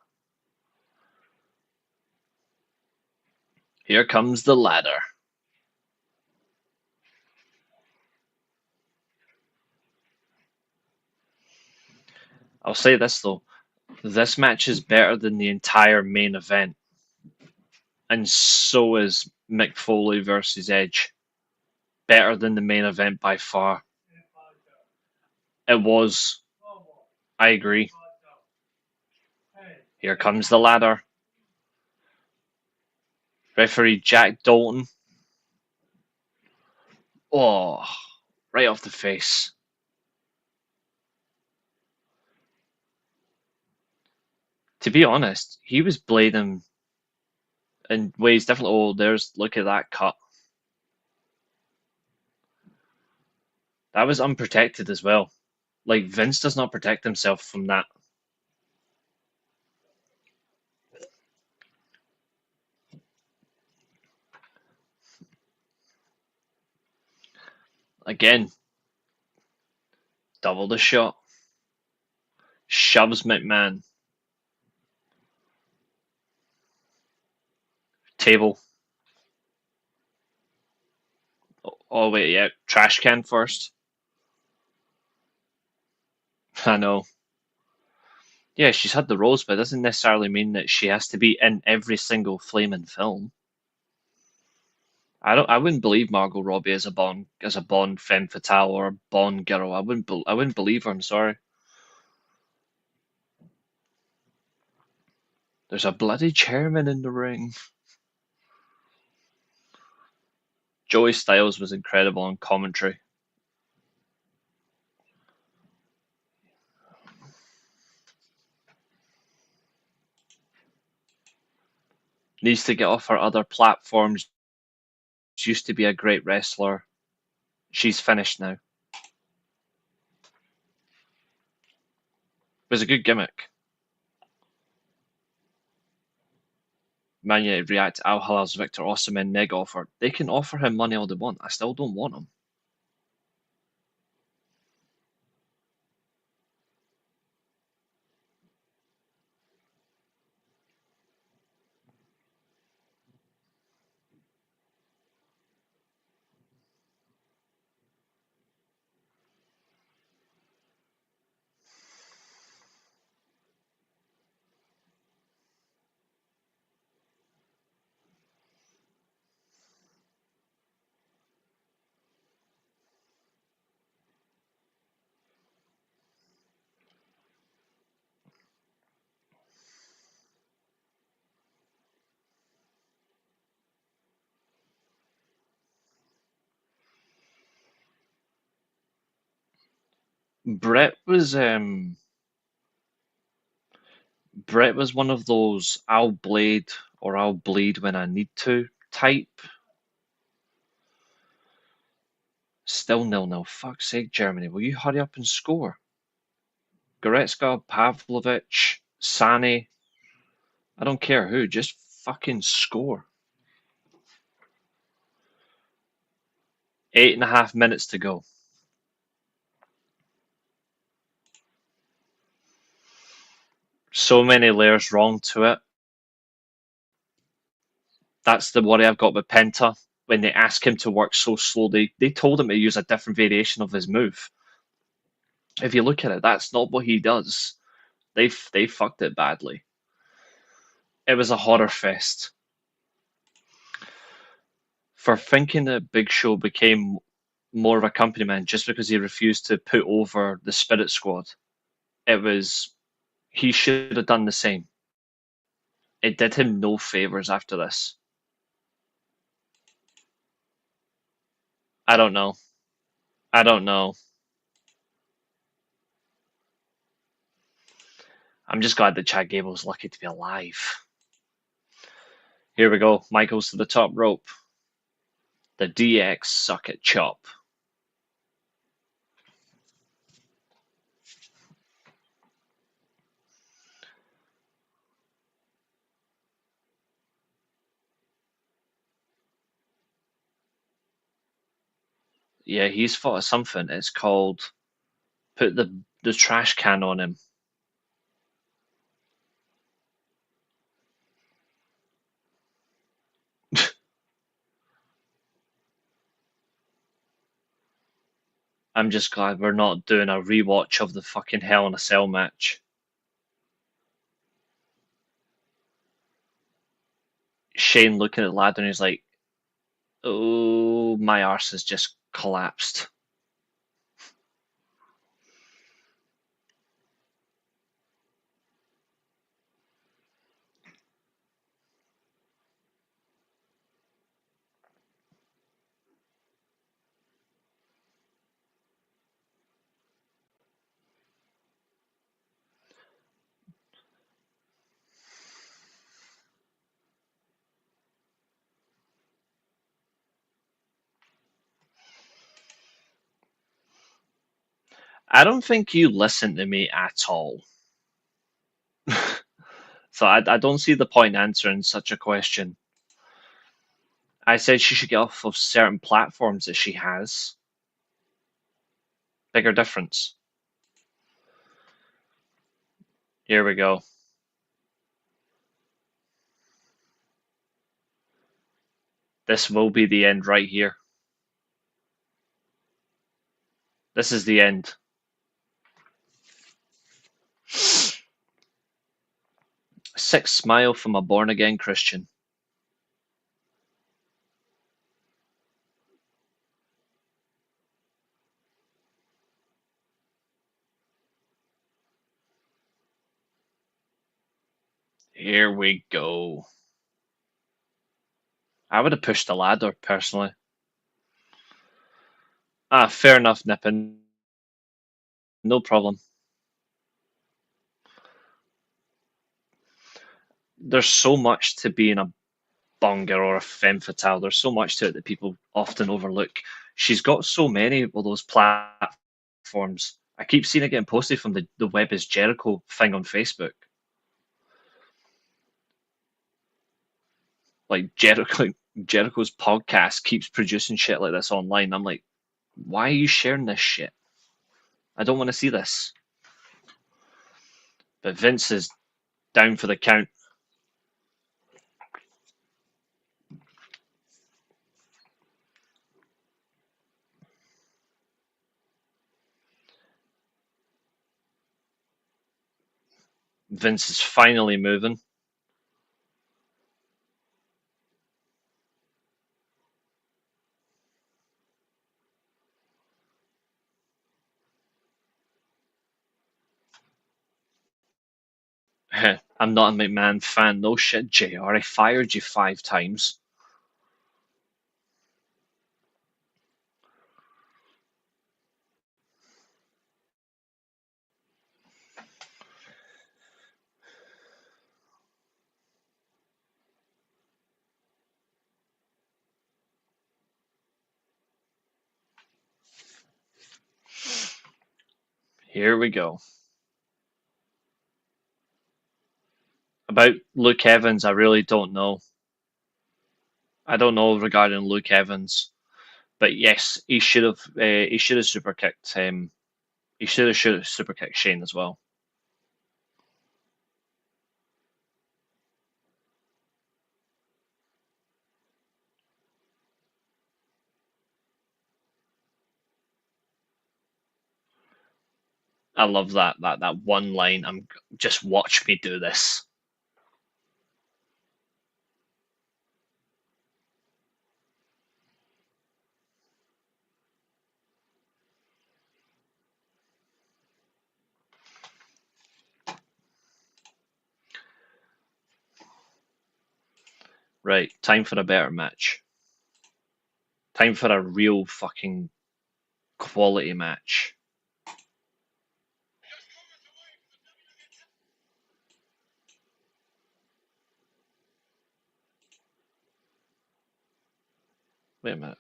Speaker 1: Here comes the ladder. I'll say this though. This match is better than the entire main event. And so is Mick Foley versus Edge. Better than the main event by far. It was. I agree. Here comes the ladder. Referee Jack Dalton. Oh, right off the face. To be honest, he was blading in ways different. Oh, look at that cut. That was unprotected as well. Like, Vince does not protect himself from that. Again, double the shot. Shoves McMahon. Table. Oh, wait, yeah. Trash can first. I know. Yeah, she's had the roles, but it doesn't necessarily mean that she has to be in every single flaming film. I wouldn't believe Margot Robbie as a Bond femme fatale or a Bond girl. I wouldn't believe her. I'm sorry. There's a bloody chairman in the ring. Joey Styles was incredible on commentary. Needs to get off her other platforms. She used to be a great wrestler. She's finished now. It was a good gimmick. Man United react to Al Hilal's Victor Osimhen neg offer. They can offer him money all they want. I still don't want him. Brett was um Brett was one of those I'll blade or I'll bleed when I need to type. Still 0-0. Fuck's sake, Germany. Will you hurry up and score? Goretzka, Pavlovic, Sane. I don't care who. Just fucking score. 8.5 minutes to go. So many layers wrong to it. That's the worry I've got with Penta. When they ask him to work so slowly, they told him to use a different variation of his move. If you look at it, that's not what he does. They fucked it badly. It was a horror fest. For thinking that Big Show became more of a company man just because he refused to put over the Spirit Squad, it was he should have done the same. It did him no favors after this. I don't know. I don't know. I'm just glad that Chad Gable's lucky to be alive. Here we go. Michaels to the top rope. The DX suck at chop. Yeah, he's fought at something. It's called put the trash can on him. I'm just glad we're not doing a rewatch of the fucking Hell in a Cell match. Shane looking at the ladder and he's like, "Oh, my arse has just collapsed." I don't think you listen to me at all. So I don't see the point in answering such a question. I said she should get off of certain platforms that she has. Bigger difference. Here we go. This will be the end right here. This is the end. Sick smile from a born again Christian. Here we go. I would have pushed the ladder personally. Ah, fair enough, Nippon. No problem. There's so much to being a bonger or a femme fatale. There's so much to it that people often overlook. She's got so many of those platforms. I keep seeing it getting posted from the Web is Jericho thing on Facebook. Like Jericho's podcast keeps producing shit like this online. I'm like, why are you sharing this shit? I don't want to see this. But Vince is down for the count. Vince is finally moving. I'm not a McMahon fan. No shit, JR. I fired you 5 times. Here we go. About Luke Evans, I really don't know. I don't know regarding Luke Evans, but yes, he should have super kicked he should have super kicked Shane as well. I love that one line. I'm just watch me do this. Right, time for a better match. Time for a real fucking quality match. Wait a minute.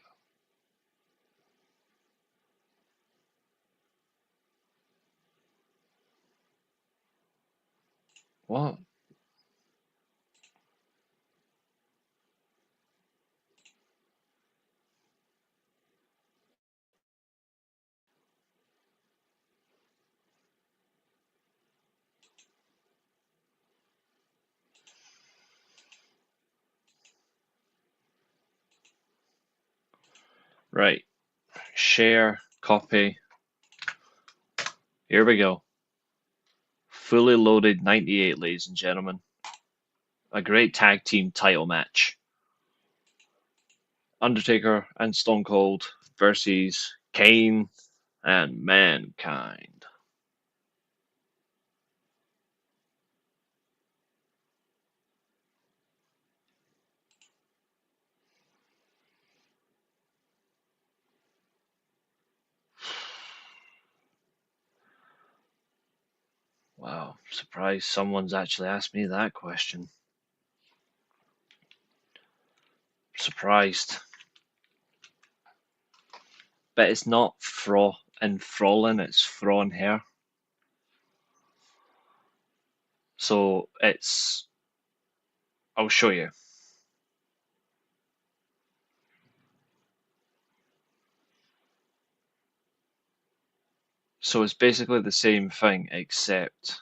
Speaker 1: What? Right. Share, copy. Here we go. Fully loaded 98, ladies and gentlemen. A great tag team title match. Undertaker and Stone Cold versus Kane and Mankind. Wow, surprised someone's actually asked me that question. Surprised. But it's not Fro and Frolin, it's Fro and Hair. So it's. I'll show you. So it's basically the same thing, except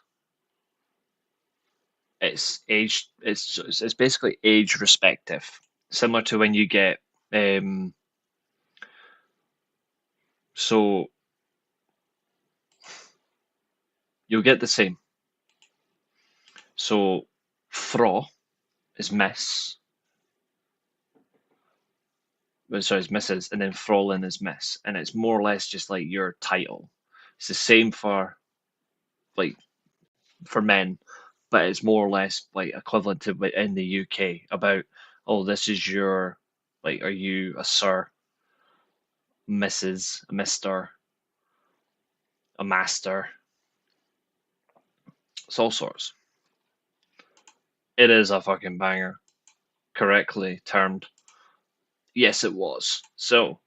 Speaker 1: it's age. It's basically age respective, similar to when you get. Um, so you'll get the same. So Fro is Miss. Well, sorry, is Mrs. And then Frolin is Miss, and it's more or less just like your title. It's the same for like for men, but it's more or less like equivalent to in the UK about, oh, this is your, like, are you a sir, Mrs., a Mister, a master? It's all sorts. It is a fucking banger, correctly termed. Yes, it was. So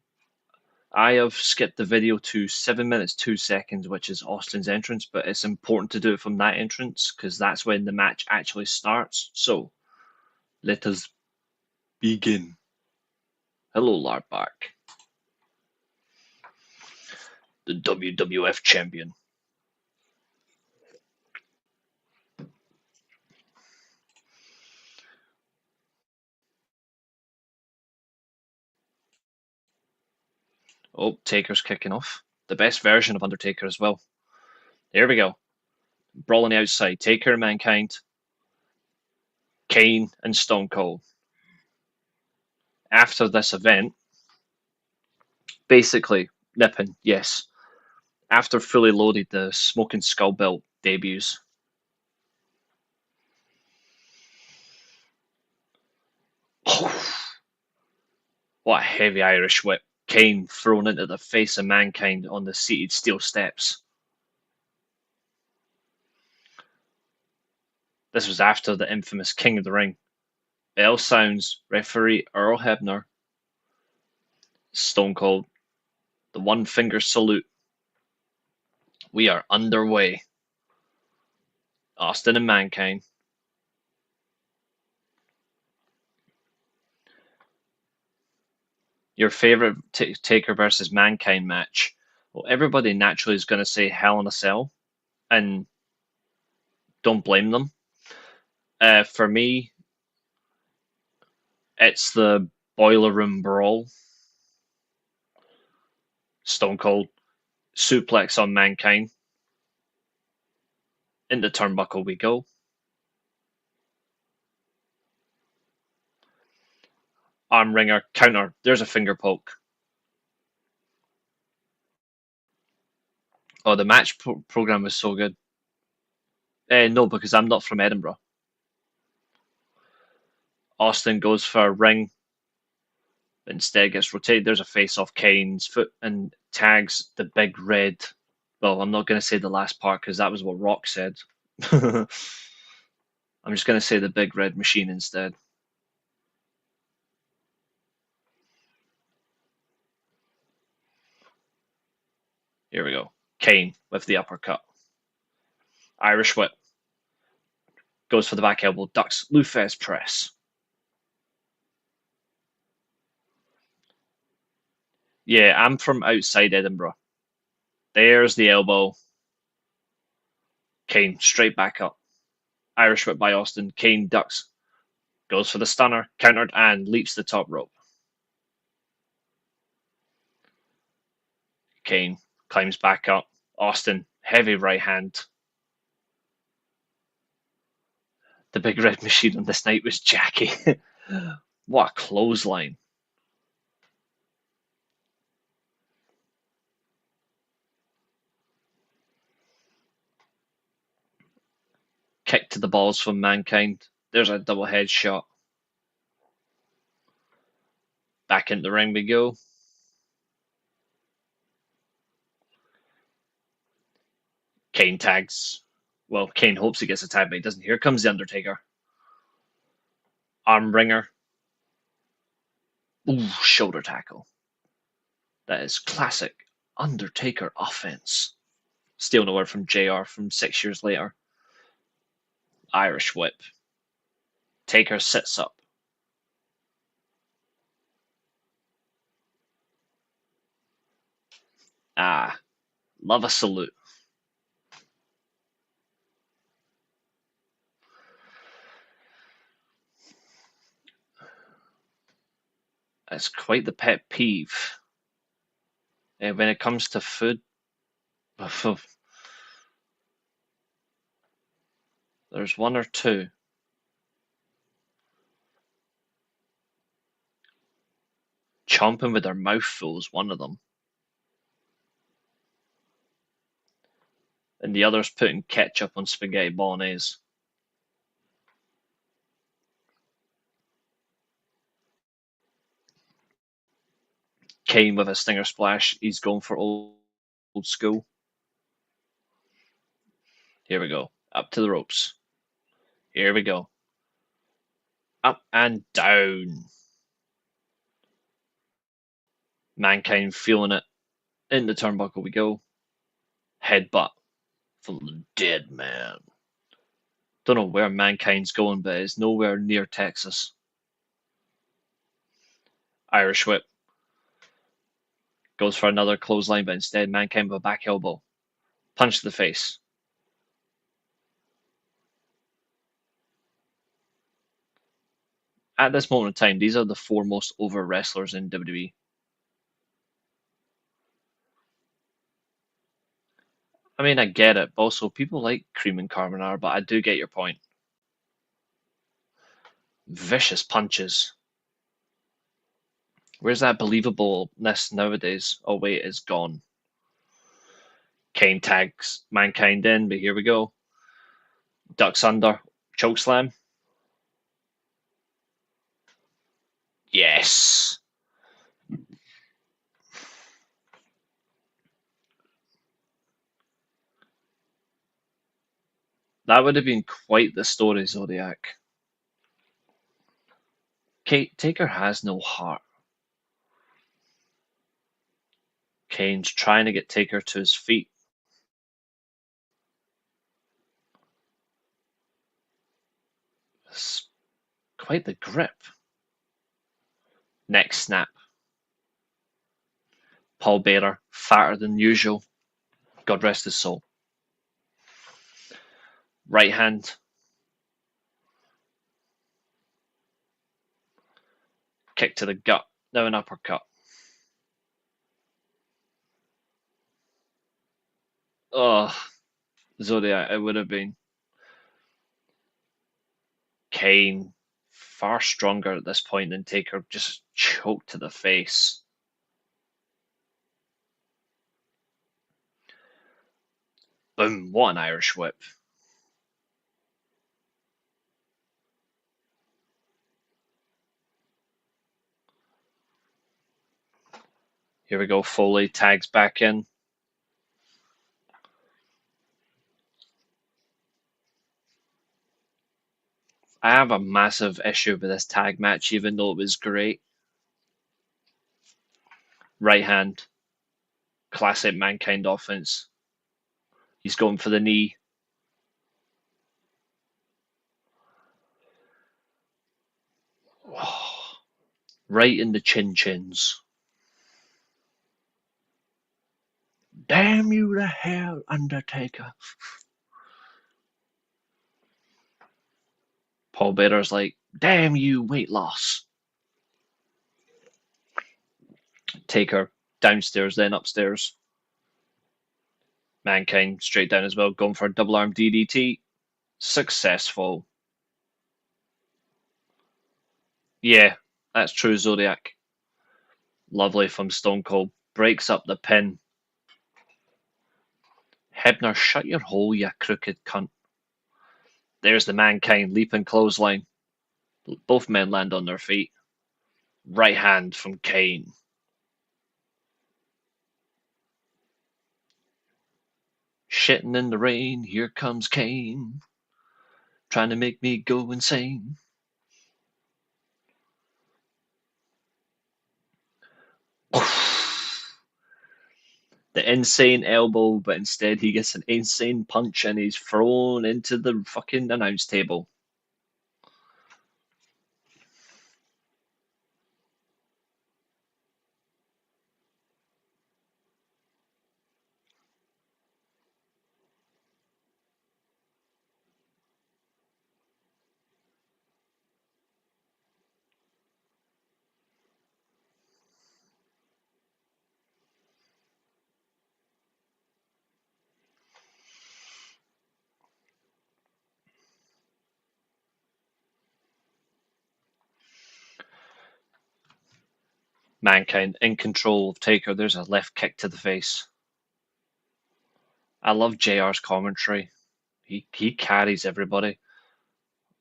Speaker 1: I have skipped the video to 7 minutes 2 seconds, which is Austin's entrance, but it's important to do it from that entrance because that's when the match actually starts. So let us begin. Hello, Larbark, the WWF champion. Oh, Taker's kicking off. The best version of Undertaker as well. Here we go. Brawling outside. Taker, Mankind, Kane, and Stone Cold. After this event, basically, nipping, yes. After Fully Loaded, the Smoking Skull Belt debuts. Oh, what a heavy Irish whip. Kane thrown into the face of Mankind on the seated steel steps. This was after the infamous King of the Ring. Bell sounds, referee Earl Hebner, Stone Cold, the one finger salute. We are underway. Austin and Mankind. Your favorite Taker versus Mankind match? Well, everybody naturally is going to say Hell in a Cell, and don't blame them. For me, it's the Boiler Room Brawl. Stone Cold suplex on Mankind. Into turnbuckle we go. Arm wringer, counter. There's a finger poke. Oh, the match program was so good. No, because I'm not from Edinburgh. Austin goes for a ring. Instead gets rotated. There's a face off Kane's foot and tags the big red. Well, I'm not going to say the last part because that was what Rock said. I'm just going to say the big red machine instead. Here we go. Kane with the uppercut. Irish whip. Goes for the back elbow. Ducks. Lou Thesz press. Yeah, I'm from outside Edinburgh. There's the elbow. Kane straight back up. Irish whip by Austin. Kane ducks. Goes for the stunner. Countered and leaps the top rope. Kane climbs back up. Austin, heavy right hand. The big red machine on this night was Jackie. What a clothesline. Kick to the balls from Mankind. There's a double head shot. Back into the ring we go. Kane tags. Well, Kane hopes he gets a tag, but he doesn't. Here comes the Undertaker. Arm wringer. Ooh, shoulder tackle. That is classic Undertaker offense. Stealing a word from JR from 6 years later. Irish whip. Taker sits up. Ah, love a salute. It's quite the pet peeve. When it comes to food, there's one or two. Chomping with their mouth full is one of them. And the other's putting ketchup on spaghetti bolognese. Kane with a stinger splash. He's going for old school. Here we go. Up to the ropes. Here we go. Up and down. Mankind feeling it. In the turnbuckle we go. Headbutt from the dead man. Don't know where Mankind's going, but it's nowhere near Texas. Irish whip. Goes for another clothesline, but instead Mankind with a back elbow. Punch to the face. At this moment in time, these are the four most over wrestlers in WWE. I mean, I get it. Also, people like cream and carbonara, but I do get your point. Vicious punches. Where's that believableness nowadays? Oh, wait, it's gone. Kane tags Mankind in, but here we go. Ducks under. Chokeslam. Yes. That would have been quite the story, Zodiac. Taker has no heart. Kane's trying to get Taker to his feet. It's quite the grip. Neck snap. Paul Bearer, fatter than usual. God rest his soul. Right hand. Kick to the gut. Now an uppercut. Oh, Zodiac, it would have been. Kane, far stronger at this point than Taker, just choked to the face. Boom, what an Irish whip. Here we go, Foley tags back in. I have a massive issue with this tag match, even though it was great. Right hand. Classic Mankind offense. He's going for the knee. Right in the chin-chins. Damn you to hell, Undertaker. Paul Bearer's like, damn you, weight loss. Taker downstairs, then upstairs. Mankind straight down as well, going for a double arm DDT. Successful. Yeah, that's true, Zodiac. Lovely from Stone Cold. Breaks up the pin. Hebner, shut your hole, you crooked cunt. There's the Mankind leaping clothesline. Both men land on their feet. Right hand from Kane. Shitting in the rain, here comes Kane. Trying to make me go insane. The insane elbow, but instead he gets an insane punch and he's thrown into the fucking announce table. Mankind in control of Taker. There's a left kick to the face. I love JR's commentary. He carries everybody.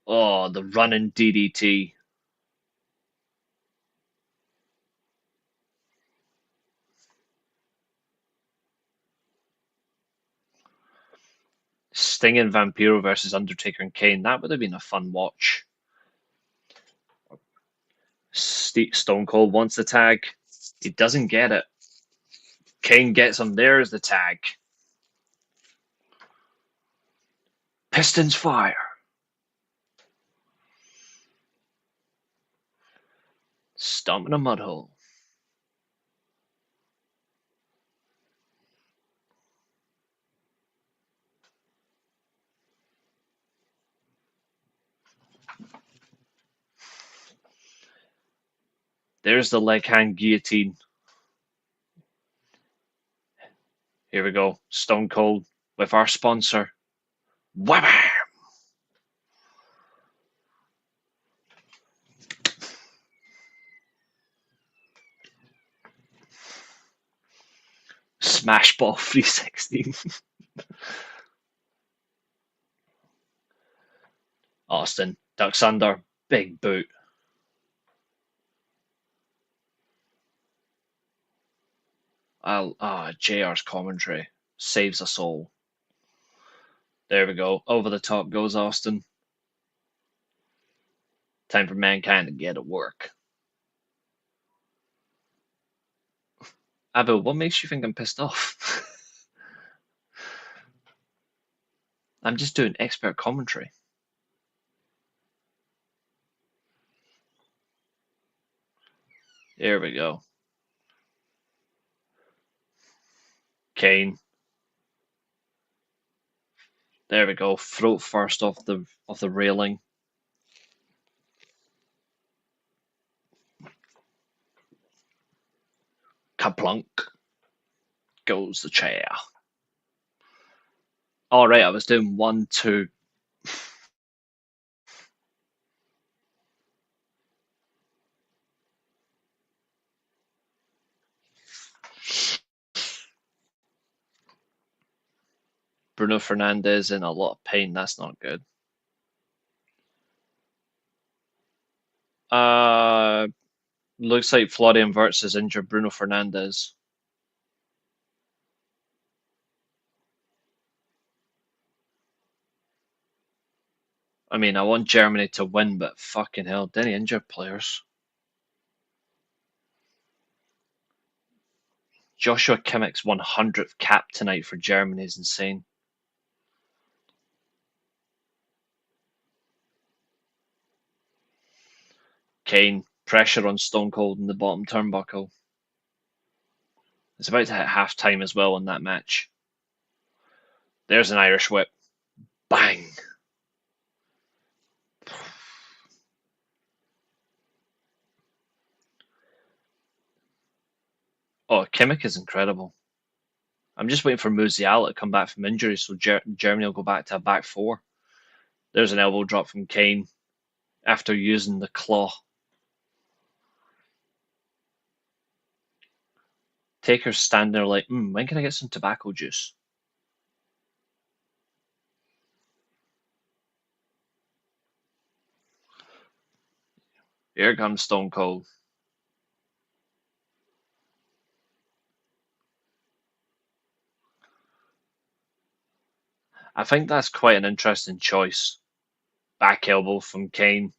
Speaker 1: Oh, the running DDT. Sting and Vampiro versus Undertaker and Kane. That would have been a fun watch. Stone Cold wants the tag. He doesn't get it. Kane gets him. There's the tag. Pistons fire. Stomp in a mud hole. There's the leg hand guillotine. Here we go. Stone Cold with our sponsor. Wham! Smash Ball 316. Austin ducks under. Big boot. JR's commentary saves us all. There we go. Over the top goes Austin. Time for Mankind to get at work. Abu, what makes you think I'm pissed off? I'm just doing expert commentary. There we go. Kane. There we go. Throat first off the railing. Kaplunk. Goes the chair. All right, I was doing 1, 2. Bruno Fernandez in a lot of pain. That's not good. Looks like Florian Wirtz has injured Bruno Fernandez. I mean, I want Germany to win, but fucking hell, didn't injure players. Joshua Kimmich's 100th cap tonight for Germany is insane. Kane, pressure on Stone Cold in the bottom turnbuckle. It's about to hit half-time as well in that match. There's an Irish whip. Bang! Oh, Kimmich is incredible. I'm just waiting for Musiala to come back from injury so Germany will go back to a back four. There's an elbow drop from Kane after using the claw. Taker's standing there like, when can I get some tobacco juice? Here comes Stone Cold. I think that's quite an interesting choice. Back elbow from Kane,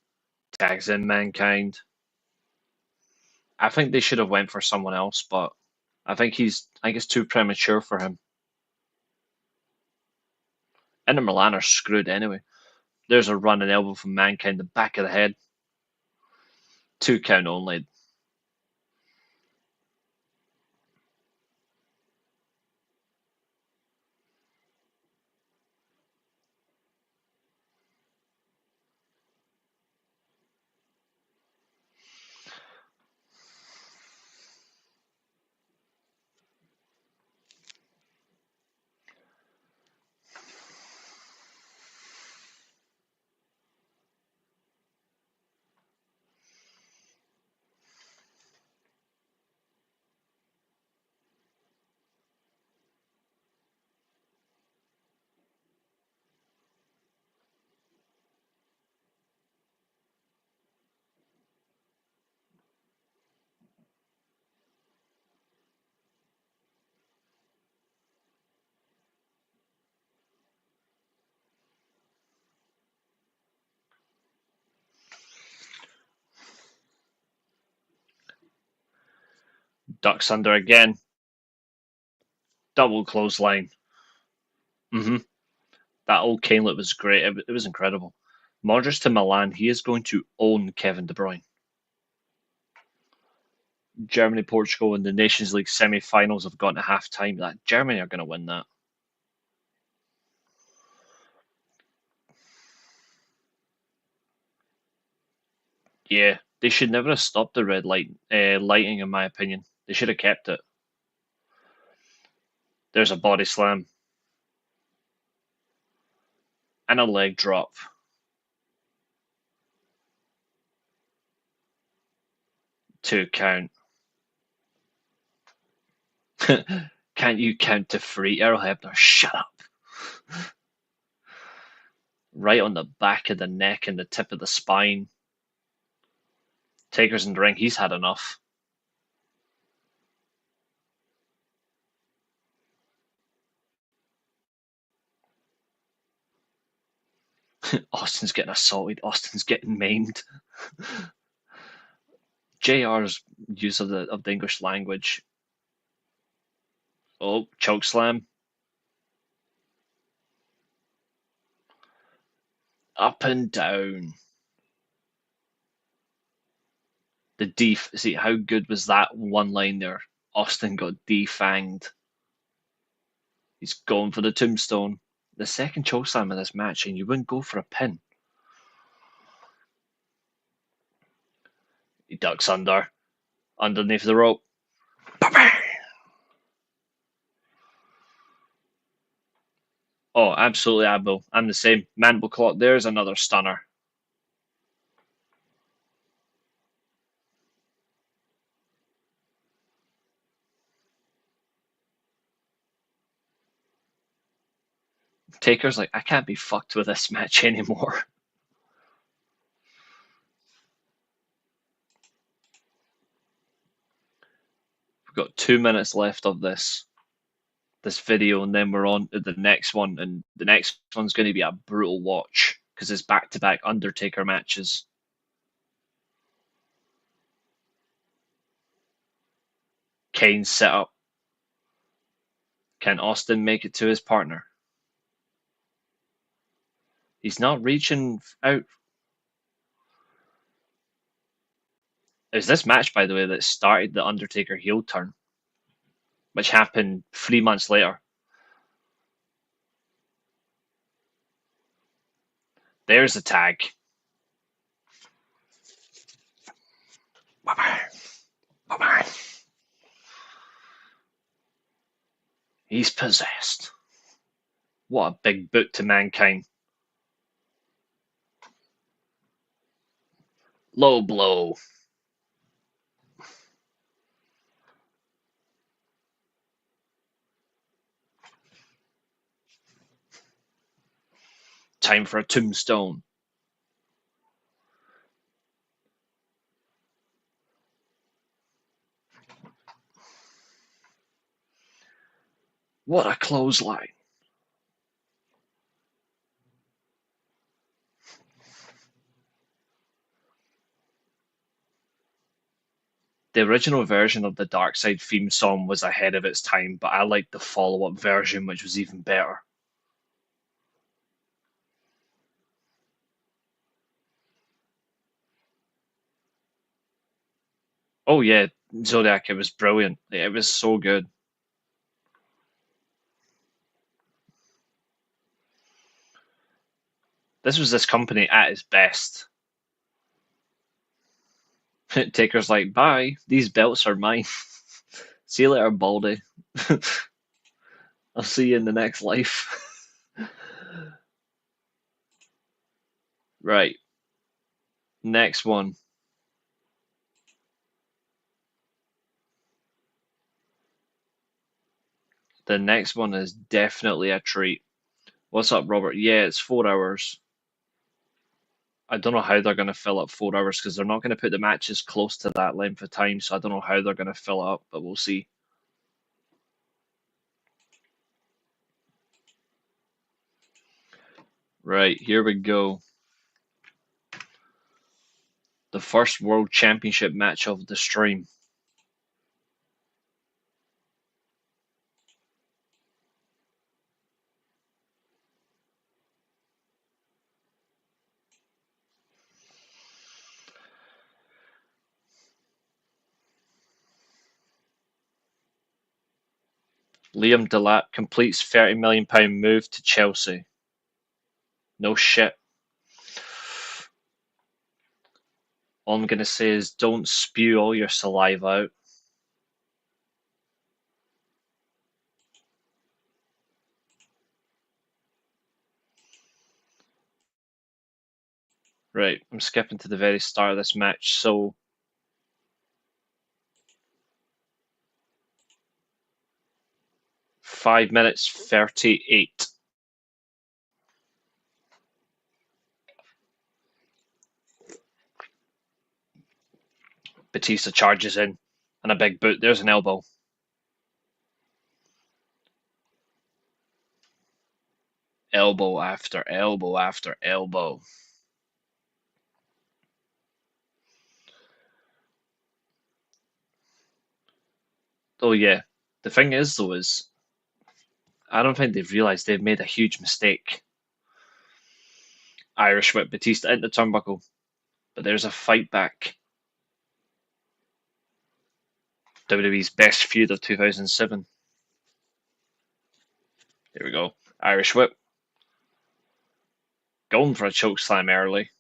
Speaker 1: tags in Mankind. I think they should have went for someone else, but I think it's too premature for him. Inter Milan are screwed anyway. There's a running elbow from Mankind, the back of the head. 2 count only. Ducks under again. Double clothesline. That old Kane look was great. It was incredible. Modric to Milan. He is going to own Kevin De Bruyne. Germany, Portugal in the Nations League semi-finals have gone to half-time. That Germany are going to win that. Yeah, they should never have stopped the red lighting, in my opinion. They should have kept it. There's a body slam. And a leg drop. Two count. Can't you count to 3, Errol Hebner? Shut up. Right on the back of the neck and the tip of the spine. Taker's in the ring. He's had enough. Austin's getting assaulted. Austin's getting maimed. JR's use of the English language. Oh, choke slam. Up and down. See how good was that one line there? Austin got defanged. He's going for the tombstone. The second choke slam in this match, and you wouldn't go for a pin. He ducks underneath the rope. Oh, absolutely, Abel. I'm the same. Mandible clock. There's another stunner. Taker's like, I can't be fucked with this match anymore. We've got 2 minutes left of this video, and then we're on to the next one, and the next one's going to be a brutal watch because it's back-to-back Undertaker matches. Kane set up. Can Austin make it to his partner? He's not reaching out. It was this match, by the way, that started the Undertaker heel turn, which happened 3 months later. There's a tag. Bye-bye. Bye-bye. He's possessed. What a big boot to Mankind. Low blow. Time for a tombstone. What a clothesline. The original version of the Dark Side theme song was ahead of its time, but I liked the follow-up version, which was even better. Oh yeah, Zodiac, it was brilliant. It was so good. This was this company at its best. Taker's like, bye, these belts are mine. See you later, Baldy. I'll see you in the next life. Right, next one. The next one is definitely a treat. What's up, Robert? Yeah, it's 4 hours. I don't know how they're going to fill up 4 hours because they're not going to put the matches close to that length of time, so I don't know how they're going to fill it up, but we'll see. Right, here we go. The first World Championship match of the stream. Liam Delap completes £30 million move to Chelsea. No shit. All I'm going to say is don't spew all your saliva out. Right, I'm skipping to the very start of this match. So, 5 minutes 38. Batista charges in, and a big boot. There's an elbow. Elbow after elbow after elbow. Oh yeah, the thing is though is I don't think they've realised they've made a huge mistake. Irish whip Batista into turnbuckle, but there's a fight back. WWE's best feud of 2007. There we go. Irish whip. Going for a choke slam early.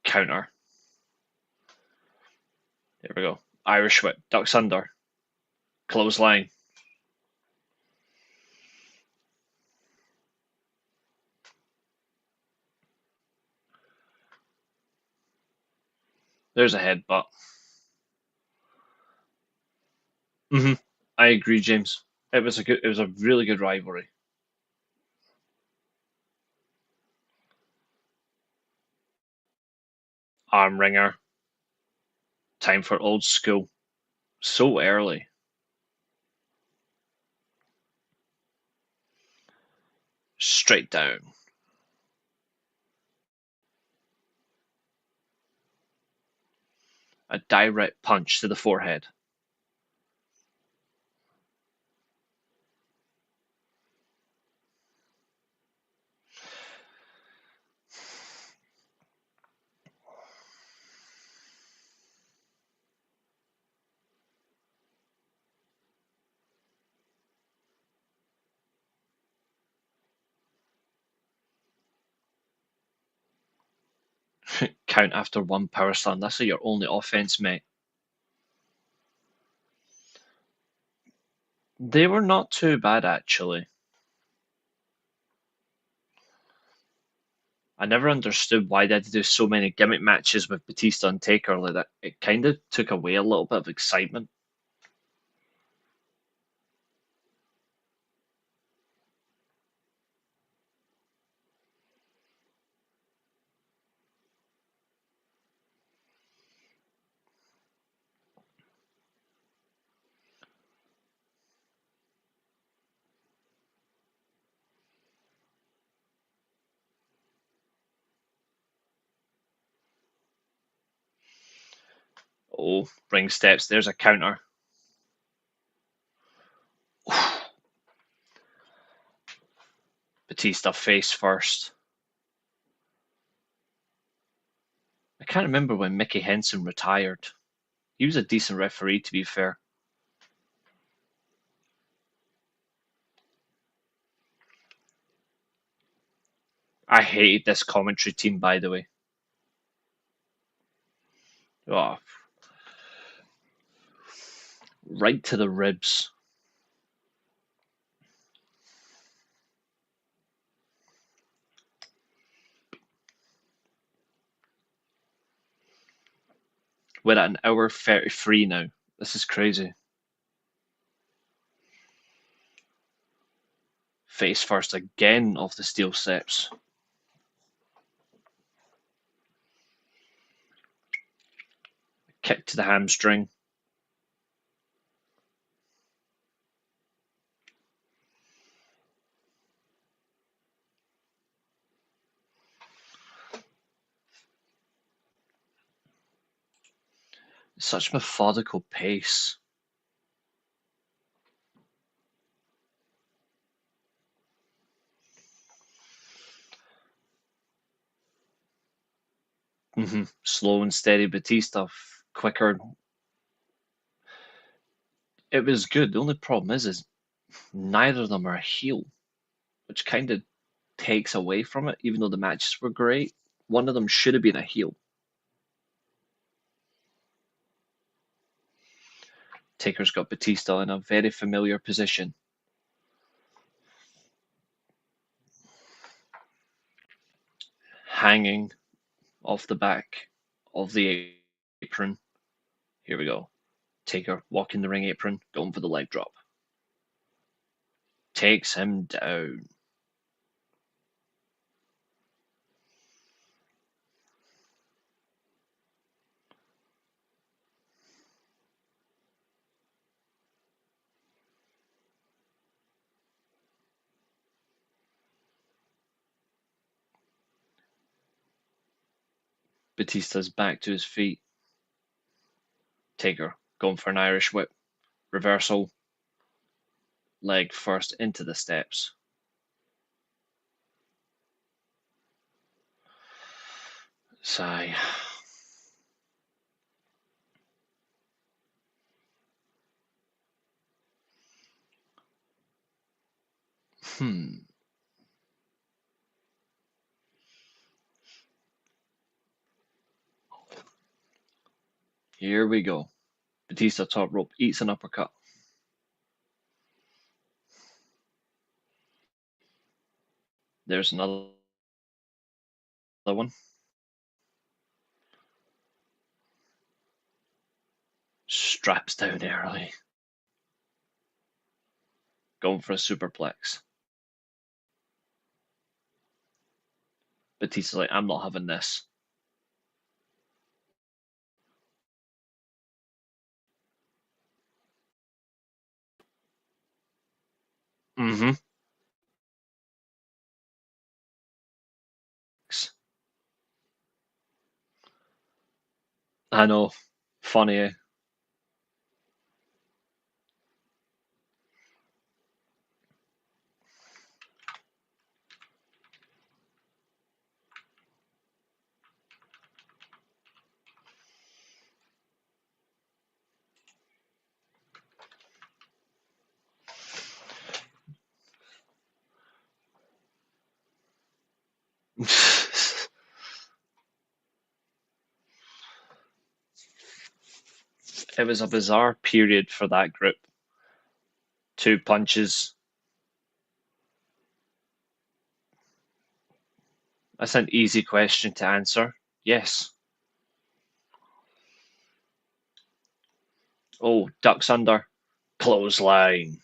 Speaker 1: Counter. There we go. Irish whip. Ducks under. Clothesline. There's a headbutt. I agree, James. It was a really good rivalry. Arm wringer. Time for old school. So early. Straight down. A direct punch to the forehead. Count after one power slam. That's your only offense, mate. They were not too bad, actually. I never understood why they had to do so many gimmick matches with Batista and Taker like that. It kind of took away a little bit of excitement. Oh, ring steps. There's a counter. Batista face first. I can't remember when Mickey Henson retired. He was a decent referee, to be fair. I hated this commentary team, by the way. Oh, right to the ribs. We're at an hour 33 now. This is crazy. Face first again off the steel steps. Kick to the hamstring. Such methodical pace. Slow and steady Batista, quicker. It was good. The only problem is neither of them are a heel, which kind of takes away from it. Even though the matches were great, one of them should have been a heel. Taker's got Batista in a very familiar position. Hanging off the back of the apron. Here we go. Taker walking the ring apron, going for the leg drop. Takes him down. Batista's back to his feet. Taker going for an Irish whip. Reversal. Leg first into the steps. Sigh. Hmm. Here we go. Batista top rope eats an uppercut. There's another one. Straps down early. Going for a superplex. Batista's like, I'm not having this. Mm-hmm. I know. Funny, eh? It was a bizarre period for that group. Two punches. That's an easy question to answer. Yes. Oh, ducks under. Clothesline.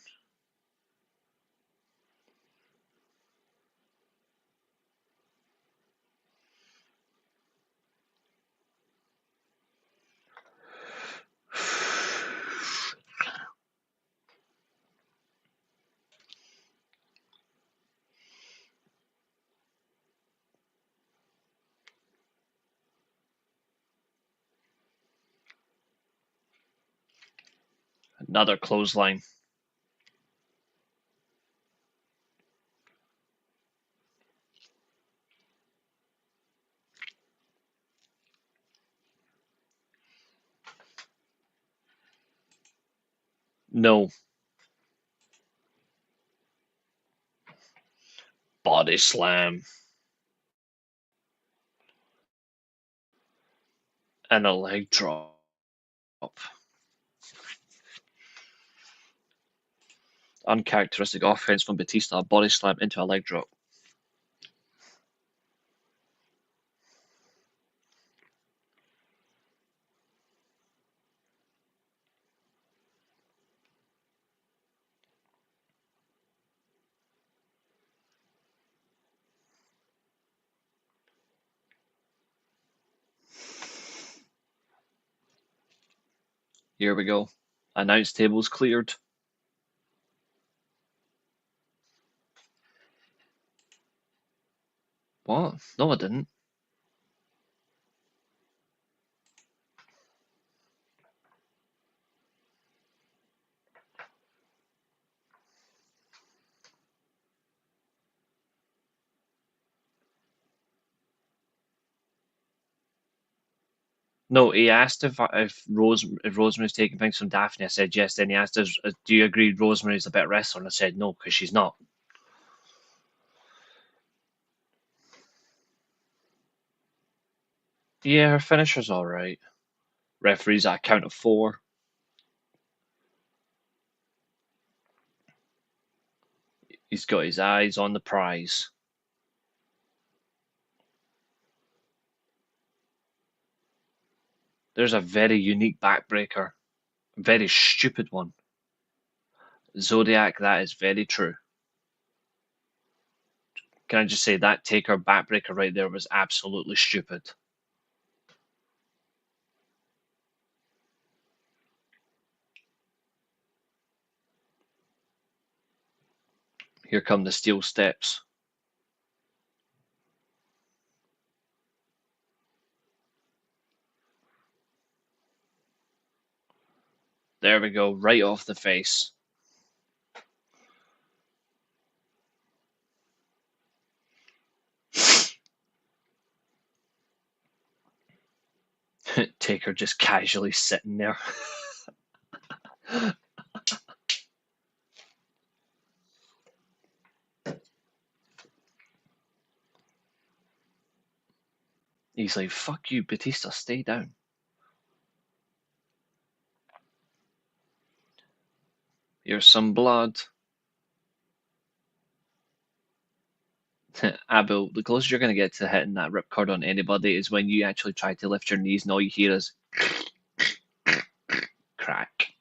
Speaker 1: Another clothesline. No. Body slam. And a leg drop. Uncharacteristic offense from Batista. A body slam into a leg drop. Here we go. Announce tables cleared. What? No, I didn't. No, he asked if Rosemary's taking things from Daphne. I said yes. Then he asked us, "Do you agree Rosemary's a better wrestler?" And I said no, because she's not. Yeah, her finisher's all right. Referee's at a count of 4. He's got his eyes on the prize. There's a very unique backbreaker. Very stupid one. Zodiac, that is very true. Can I just say that Taker backbreaker right there was absolutely stupid. Here come the steel steps. There we go, right off the face. Taker just casually sitting there. He's like, fuck you, Batista, stay down. Here's some blood. Abel, the closest you're going to get to hitting that ripcord on anybody is when you actually try to lift your knees and all you hear is crack.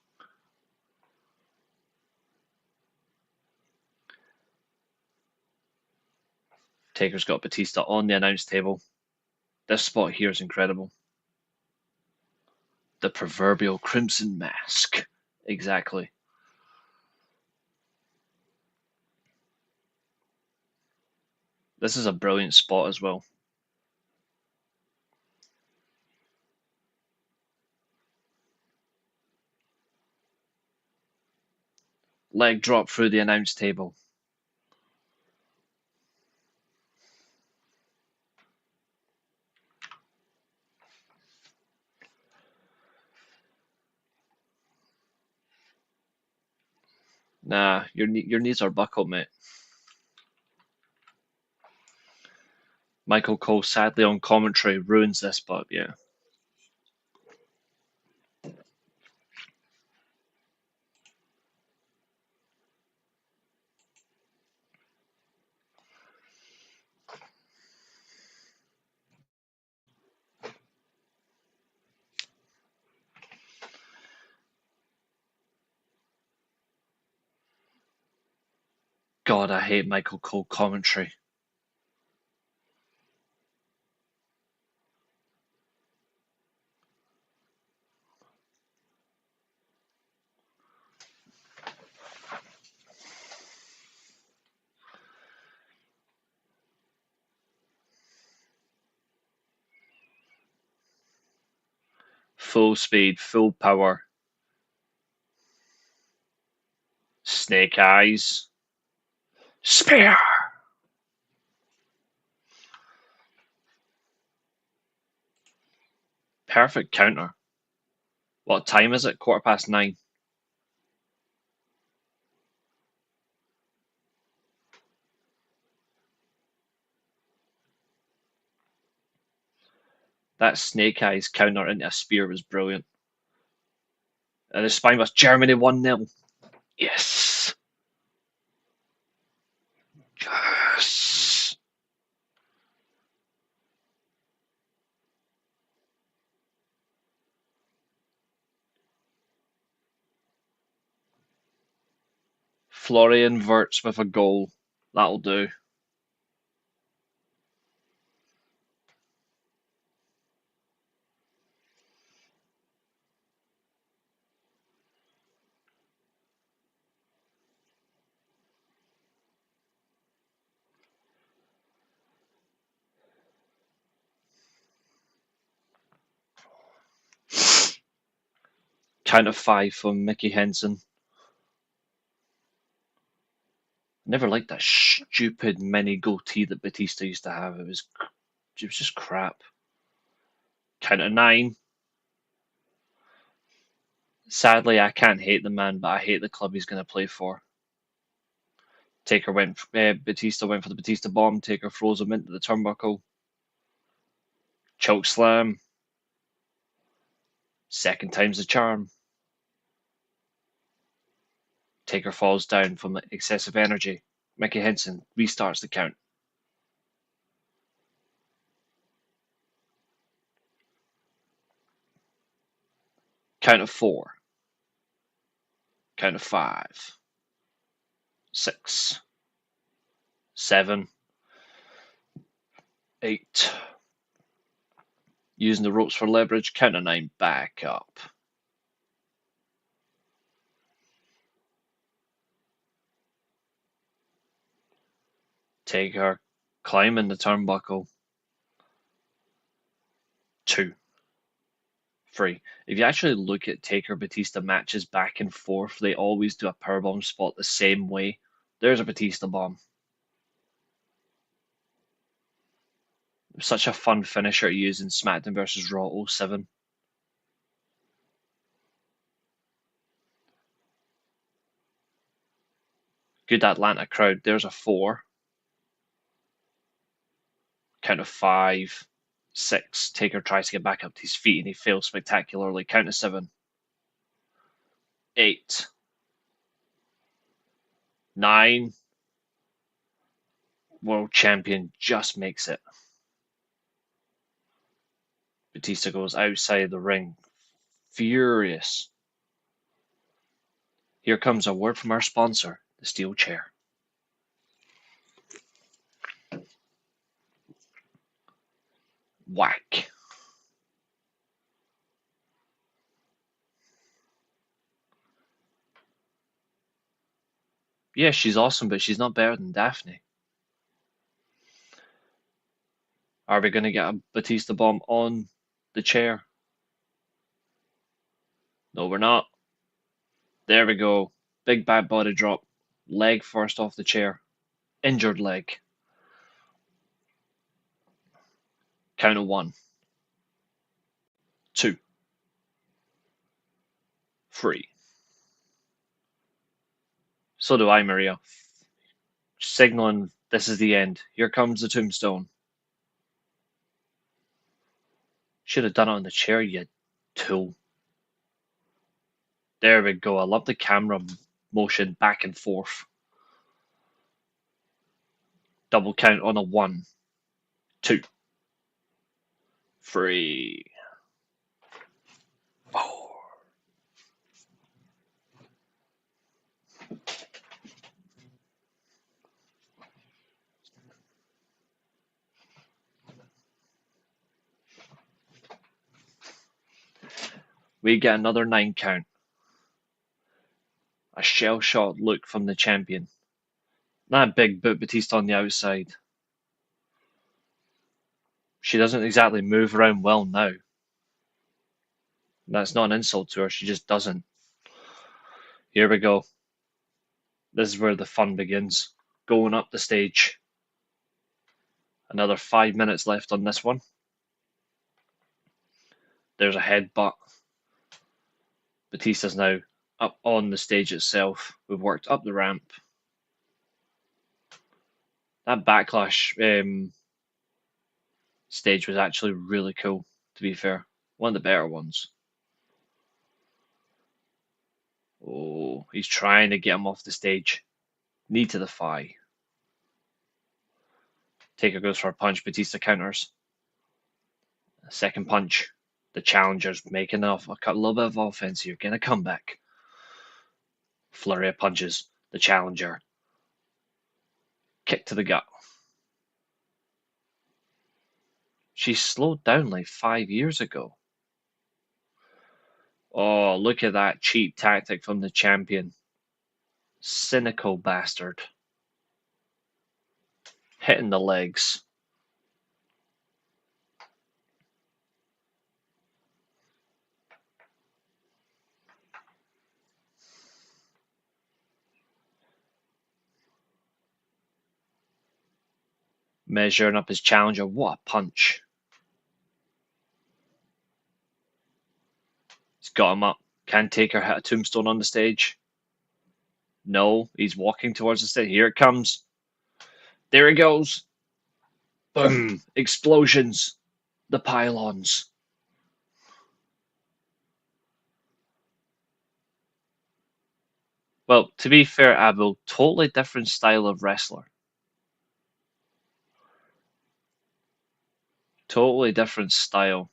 Speaker 1: Taker's got Batista on the announce table. This spot here is incredible. The proverbial crimson mask. Exactly. This is a brilliant spot as well. Leg drop through the announce table. Nah, your knees are buckled, mate. Michael Cole sadly on commentary ruins this, but yeah. God, I hate Michael Cole commentary. Full speed, full power. Snake eyes. Spear! Perfect counter. What time is it? 9:15. That snake eyes counter into a spear was brilliant. And the spine was Germany 1-0. Yes! Yes! Florian Wirtz with a goal. That'll do. Count of 5 from Mickey Henson. Never liked that stupid mini goatee that Batista used to have. It was just crap. Count of 9. Sadly, I can't hate the man, but I hate the club he's going to play for. Batista went for the Batista bomb. Taker throws him into the turnbuckle. Choke slam. Second time's the charm. Taker falls down from excessive energy. Mickey Henson restarts the count. Count of 4. Count of 5. 6. 7. 8. Using the ropes for leverage. Count of 9. Back up. Taker climbing the turnbuckle. 2. 3. If you actually look at Taker Batista matches back and forth, they always do a powerbomb spot the same way. There's a Batista bomb. Such a fun finisher to use in SmackDown vs. Raw 07. Good Atlanta crowd. There's a 4. Count of 5. 6. Taker tries to get back up to his feet and he fails spectacularly. Count of 7. 8. 9. World champion just makes it. Batista goes outside the ring, furious. Here comes a word from our sponsor, the Steelchair. Whack. Yeah, she's awesome, but she's not better than Daphne. Are we going to get a Batista bomb on the chair? No, we're not. There we go. Big back body drop. Leg first off the chair. Injured leg. Count of 1, 2, 3. So do I, Maria. Signaling this is the end. Here comes the tombstone. Should have done it on the chair, you tool. There we go. I love the camera motion back and forth. Double count on a 1, 2, 3, 4. We get another 9 count. A shell-shot look from the champion. That big boot Batista on the outside. She doesn't exactly move around well now. That's not an insult to her, she just doesn't. Here we go. This is where the fun begins. Going up the stage. Another 5 minutes left on this one. There's a headbutt. Batista's now up on the stage itself. We've worked up the ramp. That backlash stage was actually really cool, to be fair. One of the better ones. Oh, he's trying to get him off the stage. Knee to the thigh. Taker goes for a punch. Batista counters. Second punch. The challenger's making a little bit of offense here. Getting a comeback. Flurry of punches. The challenger. Kick to the gut. She slowed down like 5 years ago. Oh, look at that cheap tactic from the champion. Cynical bastard. Hitting the legs. Measuring up his challenger. What a punch. He's got him up. Can Taker hit a tombstone on the stage? No, he's walking towards the stage. Here it comes. There he goes. Boom. Explosions. The pylons. Well, to be fair, Abel, totally different style of wrestler. Totally different style.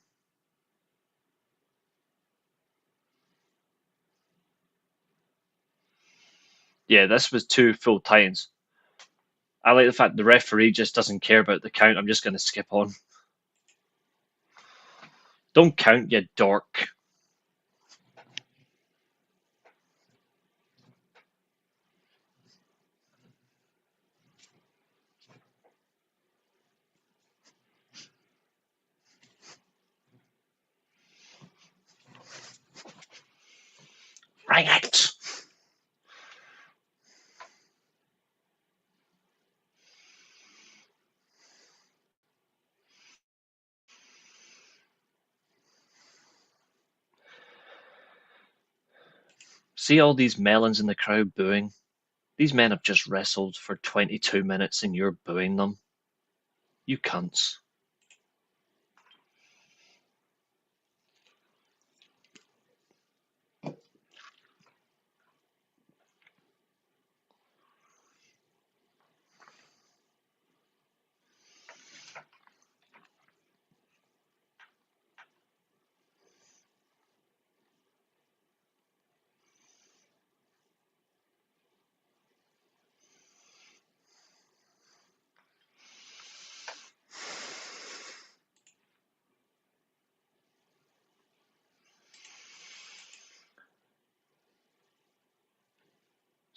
Speaker 1: Yeah, this was 2 full Titans. I like the fact the referee just doesn't care about the count. I'm just going to skip on. Don't count, you dork. Right. See all these melons in the crowd booing? These men have just wrestled for 22 minutes and you're booing them. You cunts.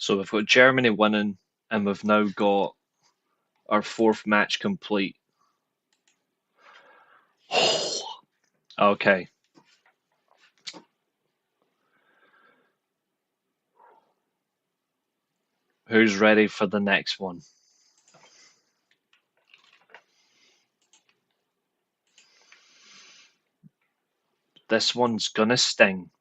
Speaker 1: So we've got Germany winning, and we've now got our 4th match complete. Okay. Who's ready for the next one? This one's gonna sting.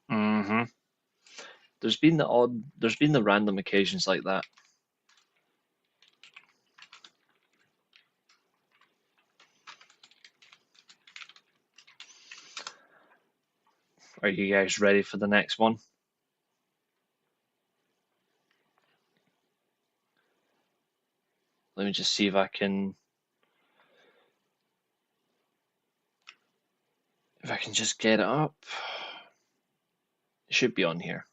Speaker 1: Mm-hmm. There's been the random occasions like that. Are you guys ready for the next one? Let me just see if I can just get it up. It should be on here.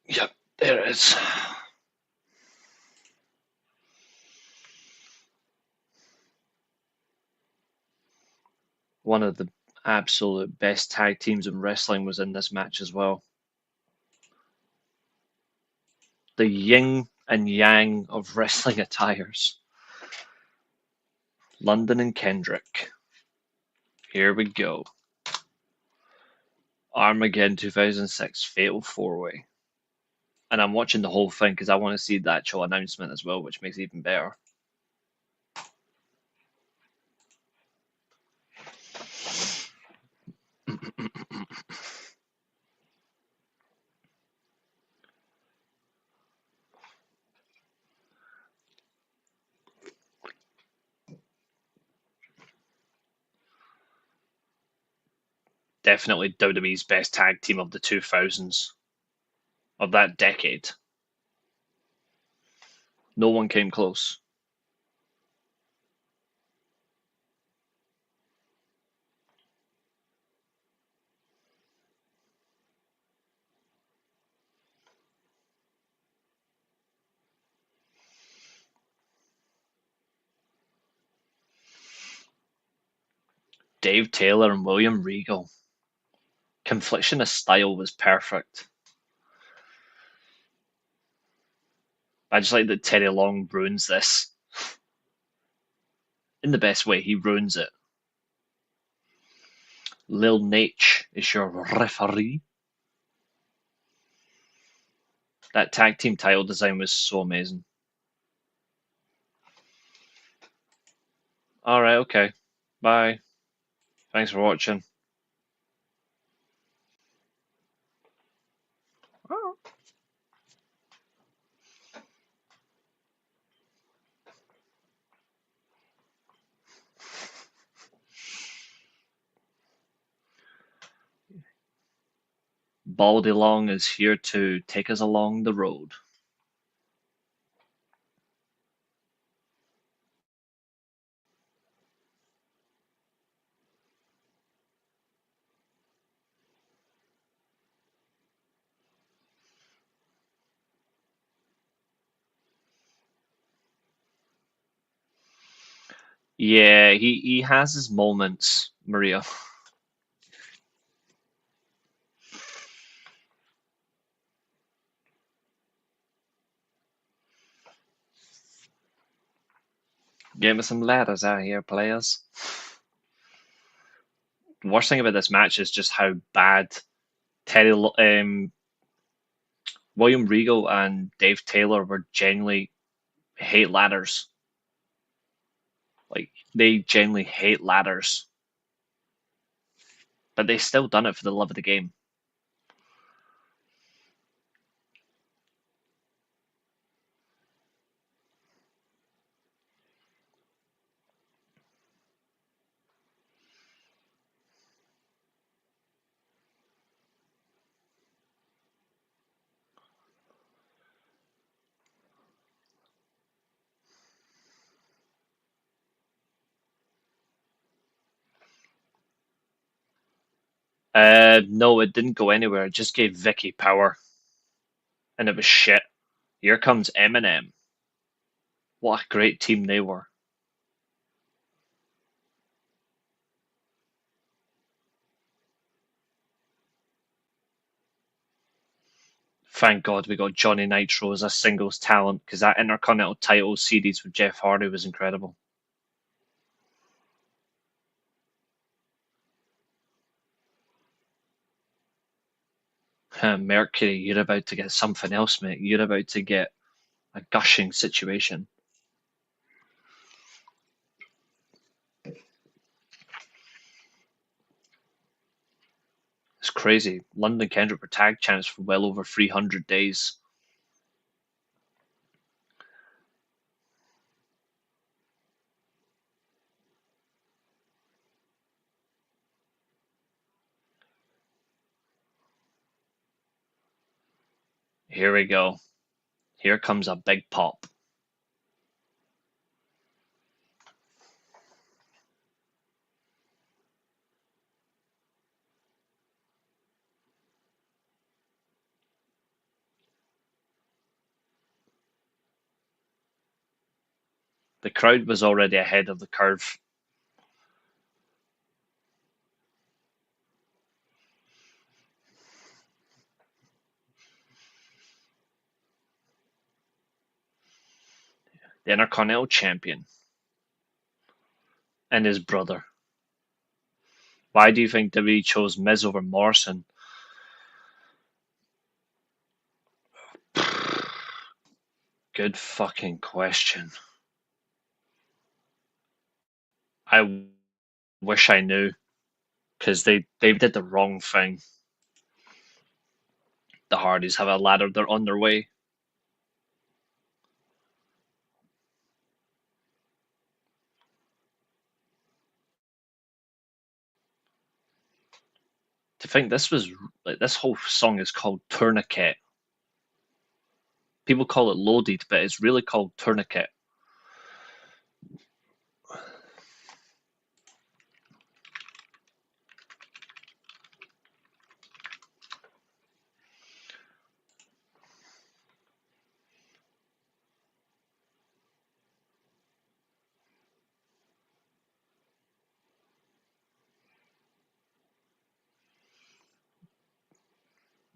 Speaker 1: Yep, there it is. One of the absolute best tag teams in wrestling was in this match as well. The yin and yang of wrestling attires. London and Kendrick. Here we go. Armageddon 2006 Fatal 4-Way. And I'm watching the whole thing because I want to see the actual announcement as well, which makes it even better. Definitely WWE's best tag team of the 2000s, of that decade. No one came close. Dave Taylor and William Regal. Confliction of style was perfect. I just like that Teddy Long ruins this. In the best way, he ruins it. Lil Nate is your referee. That tag team title design was so amazing. Alright, okay. Bye. Thanks for watching. Baldy Long is here to take us along the road. Yeah, he has his moments, Maria. Get me some ladders out here, players. The worst thing about this match is just how bad William Regal and Dave Taylor were genuinely hate ladders. Like, they genuinely hate ladders. But they still done it for the love of the game. No, it didn't go anywhere. It just gave Vicky power. And it was shit. Here comes Eminem. What a great team they were. Thank God we got Johnny Nitro as a singles talent because that Intercontinental title series with Jeff Hardy was incredible. Mercury, you're about to get something else, mate. You're about to get a gushing situation. It's crazy. London and Kendrick were tag champs for well over 300 days. Here we go. Here comes a big pop. The crowd was already ahead of the curve. The Intercontinental champion and his brother. Why do you think WWE chose Miz over Morrison? Good fucking question. I wish I knew because they did the wrong thing. The Hardys have a ladder. They're on their way. To think this was like this whole song is called Tourniquet. People call it Loaded, but it's really called Tourniquet.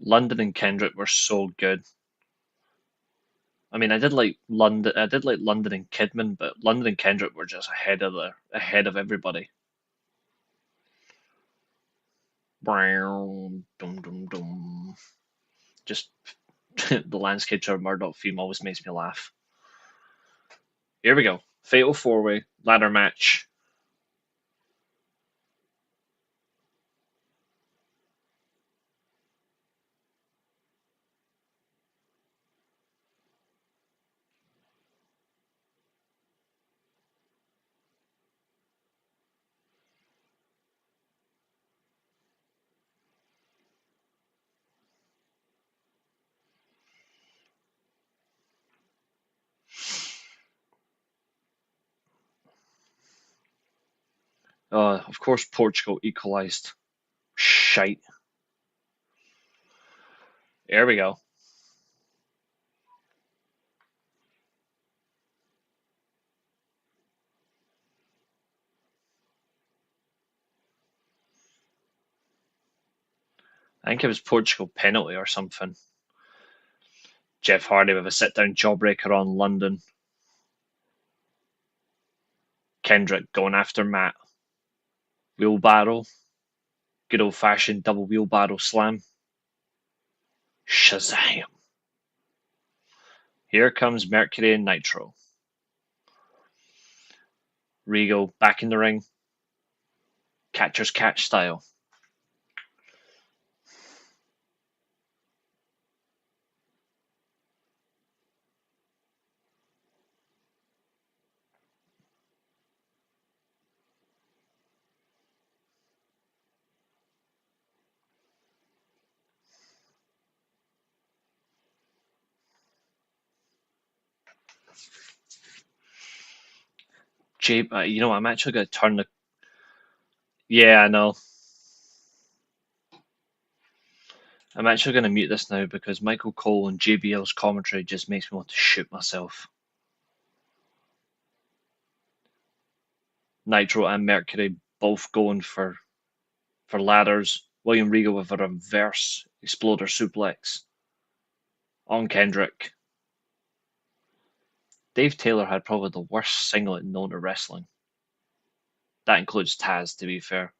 Speaker 1: London and Kendrick were so good. I mean, I did like London. I did like London and Kidman, but London and Kendrick were just ahead of everybody. Brown, dum dum dum. Just the landscape to a Murdoch theme always makes me laugh. Here we go. Fatal four way ladder match. Of course, Portugal equalised. Shite. There we go. I think it was Portugal penalty or something. Jeff Hardy with a sit down jawbreaker on London. Kendrick going after Matt. Wheelbarrow. Good old fashioned double wheelbarrow slam. Shazam. Here comes Mercury and Nitro. Regal back in the ring. Catcher's catch style. You know, I'm actually going to turn the. Yeah, I know. I'm actually going to mute this now because Michael Cole and JBL's commentary just makes me want to shoot myself. Nitro and Mercury both going for ladders. William Regal with a reverse exploder suplex on Kendrick. Dave Taylor had probably the worst singlet known to wrestling. That includes Taz, to be fair.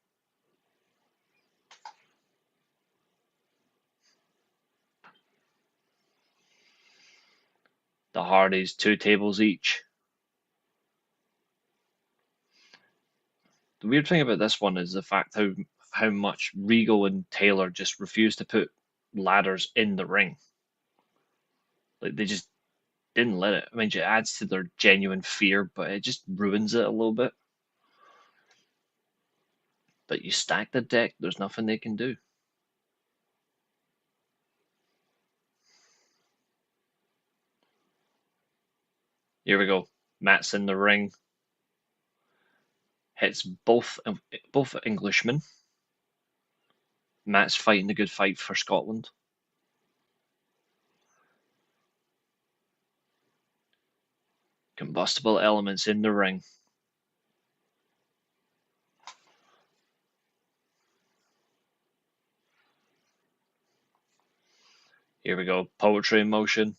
Speaker 1: The Hardys, 2 tables each. The weird thing about this one is the fact how much Regal and Taylor just refused to put ladders in the ring. Like they just didn't let it. I mean, it adds to their genuine fear, but it just ruins it a little bit. But you stack the deck, there's nothing they can do. Here we go. Matt's in the ring. Hits both Englishmen. Matt's fighting the good fight for Scotland. Combustible elements in the ring. Here we go. Poetry in motion.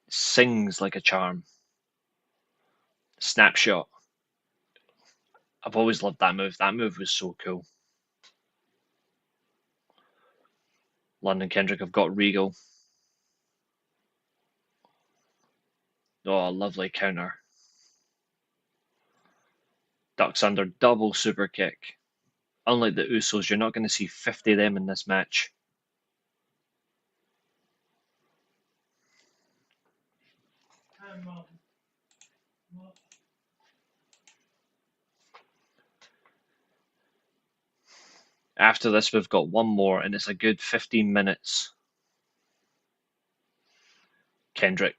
Speaker 1: Sings like a charm. Snapshot. I've always loved that move. That move was so cool. London Kendrick have got Regal. Oh, lovely counter. Ducks under double super kick. Unlike the Usos, you're not going to see 50 of them in this match. After this, we've got one more, and it's a good 15 minutes. Kendrick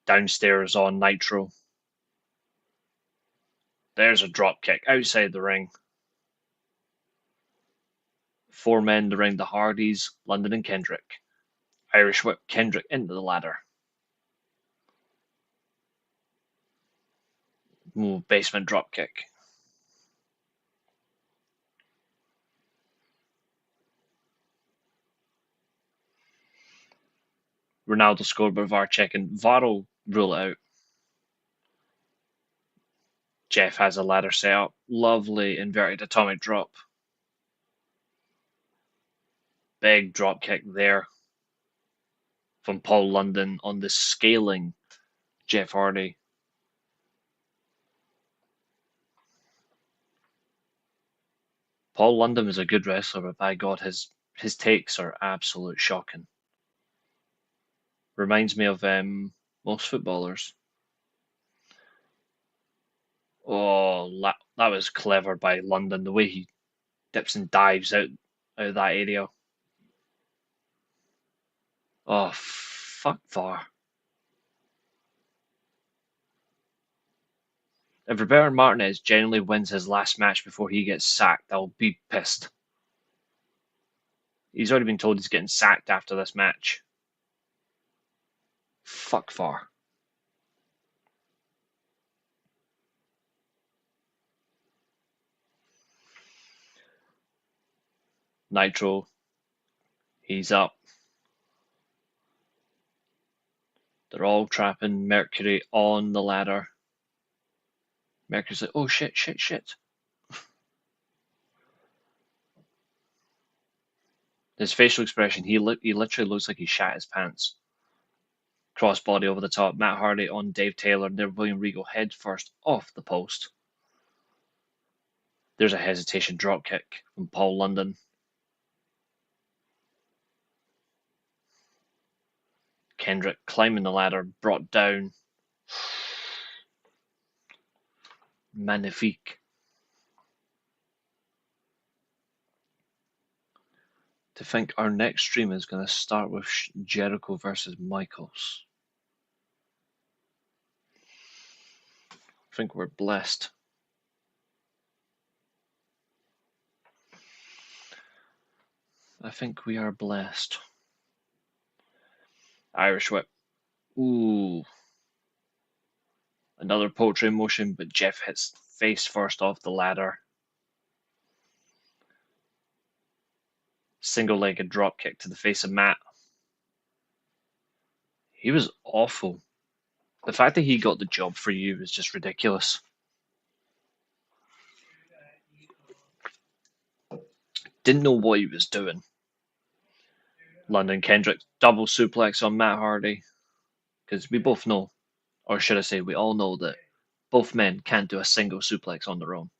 Speaker 1: downstairs on Nitro. There's a drop kick outside the ring. 4 men in the ring, the Hardys, London and Kendrick. Irish whip Kendrick into the ladder. Ooh, basement drop kick. Ronaldo scored by VAR checking. VAR will rule it out. Jeff has a ladder set up. Lovely inverted atomic drop. Big drop kick there from Paul London on the scaling Jeff Hardy. Paul London is a good wrestler, but by God, his takes are absolute shocking. Reminds me of most footballers. Oh, that was clever by London. The way he dips and dives out of that area. Oh, fuck VAR. If Roberto Martinez genuinely wins his last match before he gets sacked, I'll be pissed. He's already been told he's getting sacked after this match. Fuck VAR. Nitro. He's up. They're all trapping Mercury on the ladder. Mercury's like, oh shit, shit, shit. His facial expression, he literally looks like he shat his pants. Crossbody over the top. Matt Hardy on Dave Taylor. There, William Regal head first off the post. There's a hesitation drop kick from Paul London. Kendrick climbing the ladder, brought down. Magnifique. To think our next stream is going to start with Jericho versus Michaels. I think we're blessed. I think we are blessed. Irish whip. Ooh. Another poetry motion, but Jeff hits face first off the ladder. Single-legged drop kick to the face of Matt. He was awful. The fact that he got the job for you is just ridiculous. Didn't know what he was doing. London Kendrick double suplex on Matt Hardy. Because we both know, or should I say, we all know that both men can't do a single suplex on their own.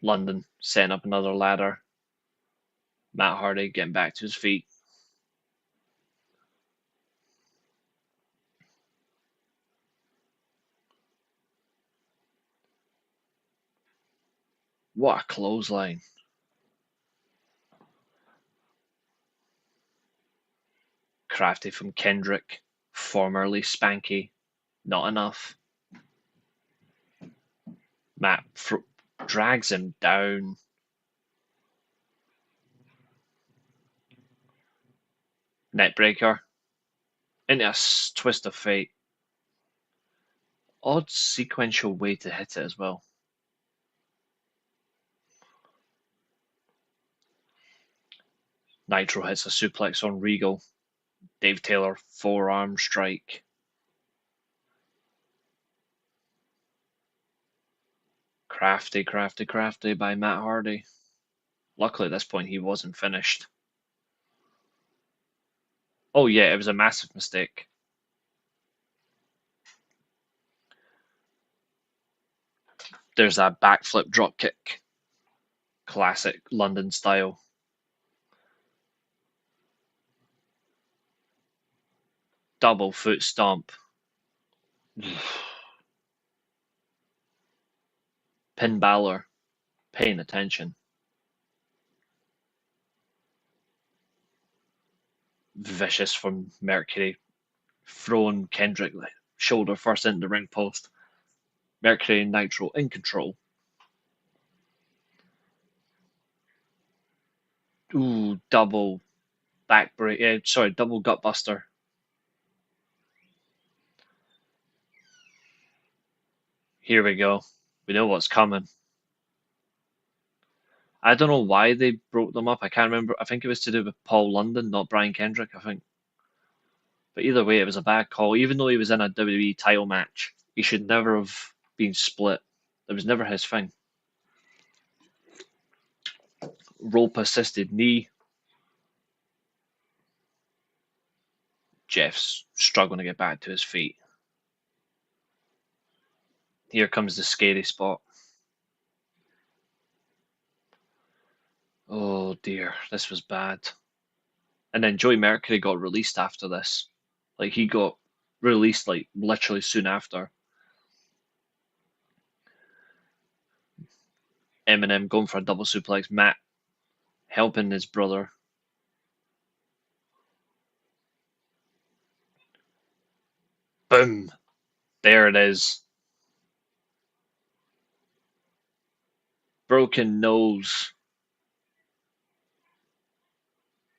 Speaker 1: London setting up another ladder. Matt Hardy getting back to his feet. What a clothesline. Crafty from Kendrick. Formerly Spanky. Not enough. Matt drags him down. Neckbreaker. Into a twist of fate. Odd sequential way to hit it as well. Nitro hits a suplex on Regal. Dave Taylor forearm strike. Crafty by Matt Hardy. Luckily at this point he wasn't finished. Oh yeah, it was a massive mistake. There's that backflip dropkick. Classic London style. Double foot stomp. Pin Balor paying attention. Vicious from Mercury. Throwing Kendrick shoulder first into the ring post. Mercury and Nitro in control. Ooh, double back break. Double gutbuster. Here we go. We know what's coming. I don't know why they broke them up. I can't remember. I think it was to do with Paul London, not Brian Kendrick, I think. But either way, it was a bad call. Even though he was in a WWE title match, he should never have been split. It was never his thing. Rope assisted knee. Jeff's struggling to get back to his feet. Here comes the scary spot. Oh dear, this was bad. And then Joey Mercury got released after this. Like, he got released like literally soon after. Eminem going for a double suplex. Matt helping his brother. Boom. There it is. Broken nose.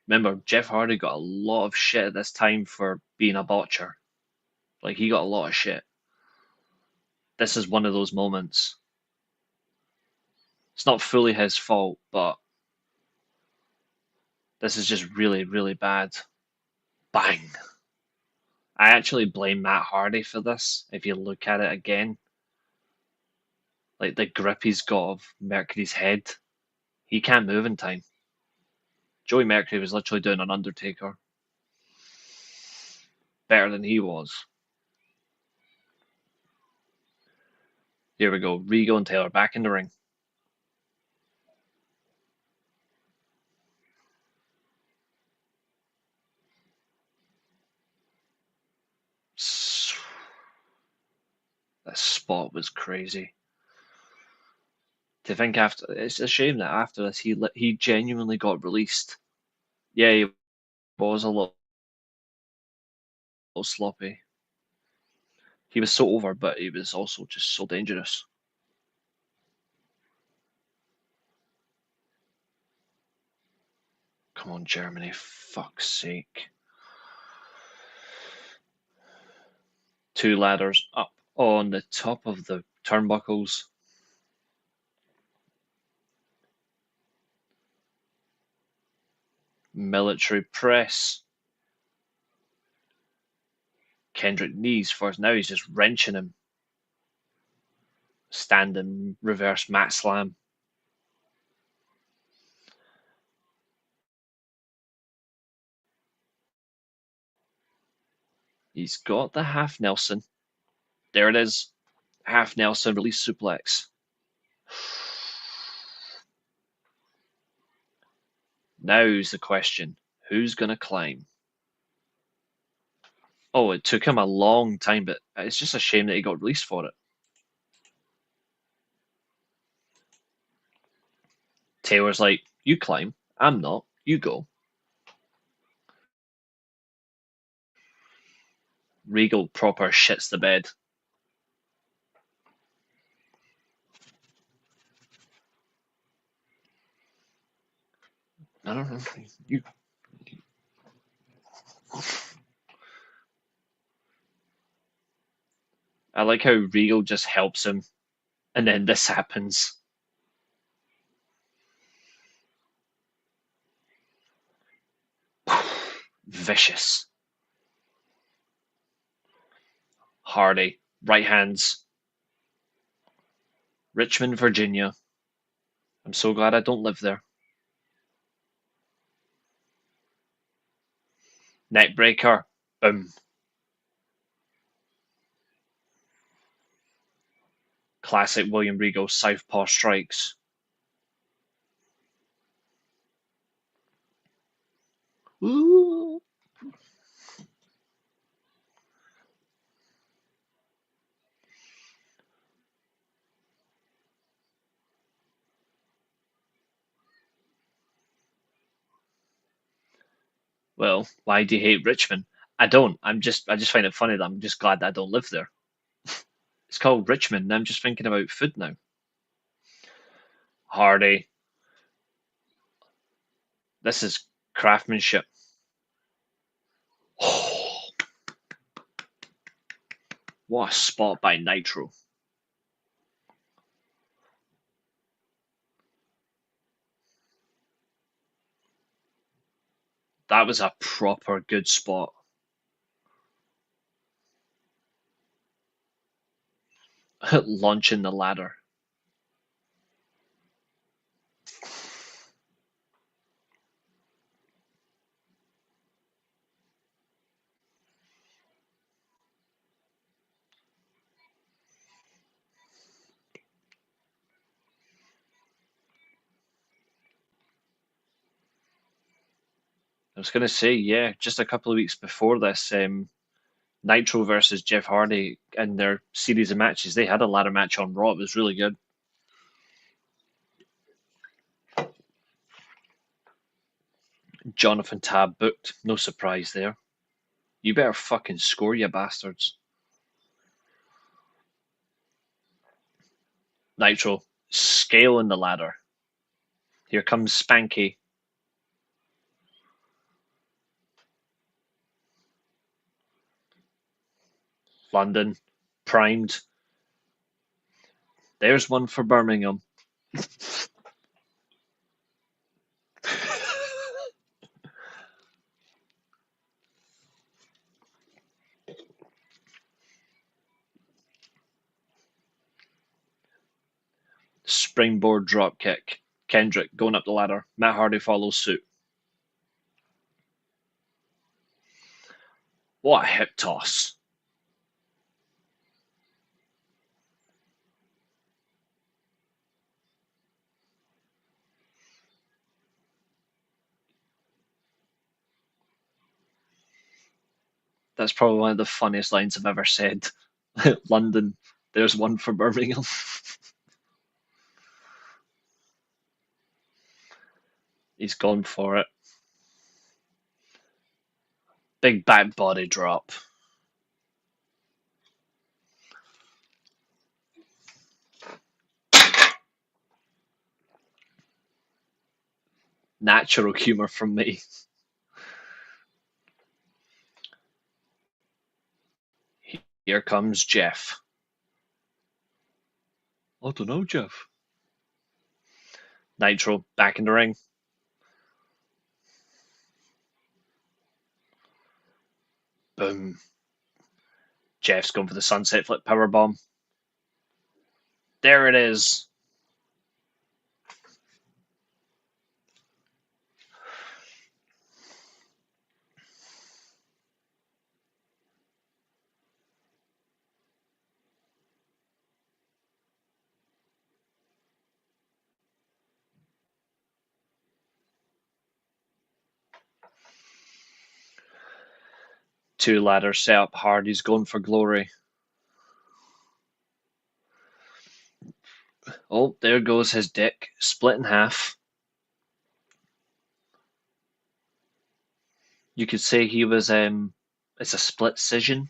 Speaker 1: Remember, Jeff Hardy got a lot of shit at this time for being a botcher. Like, he got a lot of shit. This is one of those moments. It's not fully his fault, but this is just really, really bad. Bang. I actually blame Matt Hardy for this, if you look at it again. Like, the grip he's got of Mercury's head. He can't move in time. Joey Mercury was literally doing an Undertaker. Better than he was. Here we go. Regal and Taylor back in the ring. That spot was crazy. To think after, it's a shame that after this he genuinely got released. Yeah, he was a little sloppy. He was so over, but he was also just so dangerous. Come on, Germany, fuck's sake. 2 ladders up on the top of the turnbuckles. Military press. Kendrick knees first. Now he's just wrenching him. Standing reverse mat slam. He's got the half Nelson. There it is. Half Nelson release suplex. Now's the question. Who's going to climb? Oh, it took him a long time, but it's just a shame that he got released for it. Taylor's like, you climb. I'm not. You go. Regal proper shits the bed. I don't know. You. I like how Regal just helps him, and then this happens. Vicious. Hardy. Right hands. Richmond, Virginia. I'm so glad I don't live there. Neckbreaker. Boom. Classic William Regal southpaw strikes. Ooh. Well, why do you hate Richmond? I don't. I just find it funny that I'm just glad that I don't live there. It's called Richmond, and I'm just thinking about food now. Hardy. This is craftsmanship. What a spot by Nitro. That was a proper good spot. Launching the ladder. I was going to say, yeah, just a couple of weeks before this, Nitro versus Jeff Hardy in their series of matches, they had a ladder match on Raw. It was really good. Jonathan Tab booked. No surprise there. You better fucking score, you bastards. Nitro, scaling the ladder. Here comes Spanky. London, primed. There's one for Birmingham. Springboard drop kick. Kendrick going up the ladder. Matt Hardy follows suit. What a hip toss. That's probably one of the funniest lines I've ever said. London, there's one for Birmingham. He's gone for it. Big back body drop. Natural humour from me. Here comes Jeff. I don't know, Jeff. Nitro back in the ring. Boom. Jeff's going for the sunset flip powerbomb. There it is. Two ladders set up. Hardy's going for glory. Oh, there goes his dick, split in half. You could say he was it's a split scission.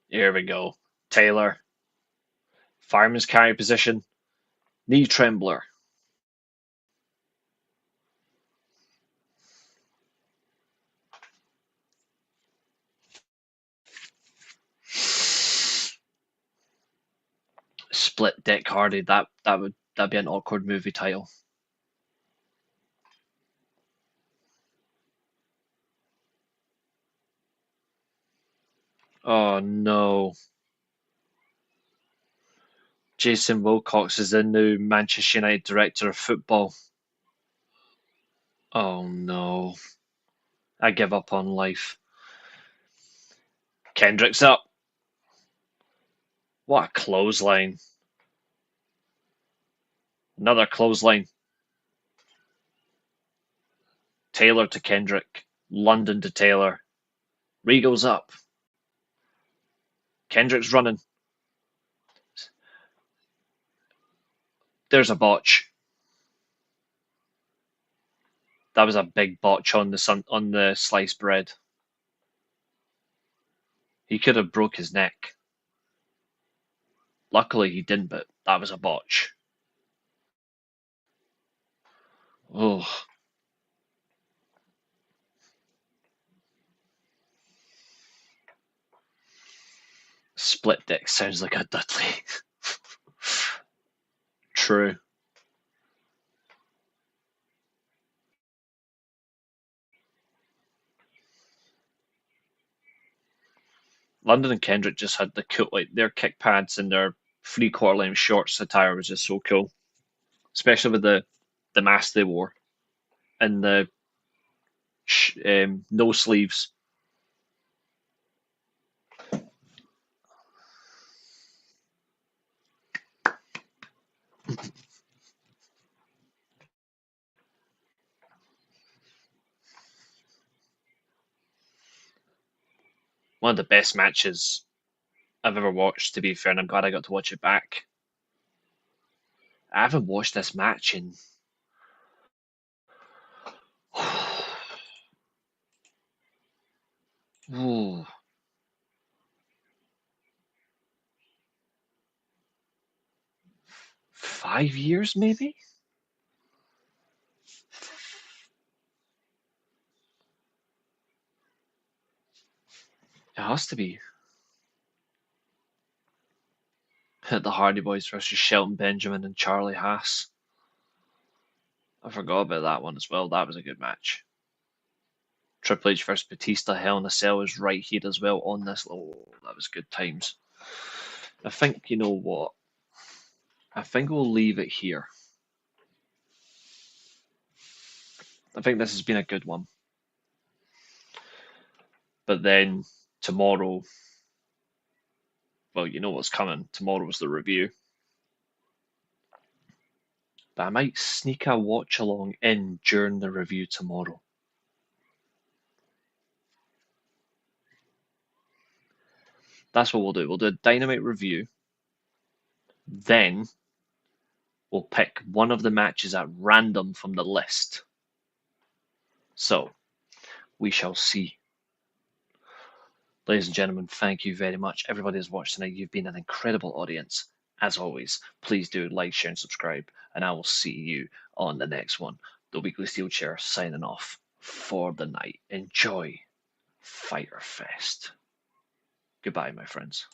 Speaker 1: Here we go. Taylor. Fireman's carry position. Knee trembler. Split Dick Hardy. That'd be an awkward movie title. Oh no. Jason Wilcox is the new Manchester United director of football. Oh no. I give up on life. Kendrick's up. What a clothesline. Another clothesline. Taylor to Kendrick. London to Taylor. Regal's up. Kendrick's running. There's a botch. That was a big botch on the sliced bread. He could have broke his neck. Luckily he didn't, but that was a botch. Oh. Split dick sounds like a Dudley. True. London and Kendrick just had the cool, like their kick pads and their 3/4 length shorts attire was just so cool, especially with the mask they wore and the no sleeves. One of the best matches I've ever watched, to be fair, and I'm glad I got to watch it back. I haven't watched this match in ooh, 5 years, maybe. It has to be. The Hardy Boys versus Shelton Benjamin and Charlie Haas. I forgot about that one as well. That was a good match. Triple H versus Batista, Hell in a Cell is right here as well on this. Oh, that was good times. I think, you know what? I think we'll leave it here. I think this has been a good one. But then tomorrow, well, you know what's coming. Tomorrow's the review. But I might sneak a watch along in during the review tomorrow. That's what we'll do. We'll do a Dynamite review. Then we'll pick one of the matches at random from the list. So we shall see. Ladies and gentlemen, thank you very much. Everybody who's watched tonight, you've been an incredible audience. As always, please do like, share, and subscribe, and I will see you on the next one. The Weekly Steelchair signing off for the night. Enjoy Fighter Fest. Goodbye, my friends.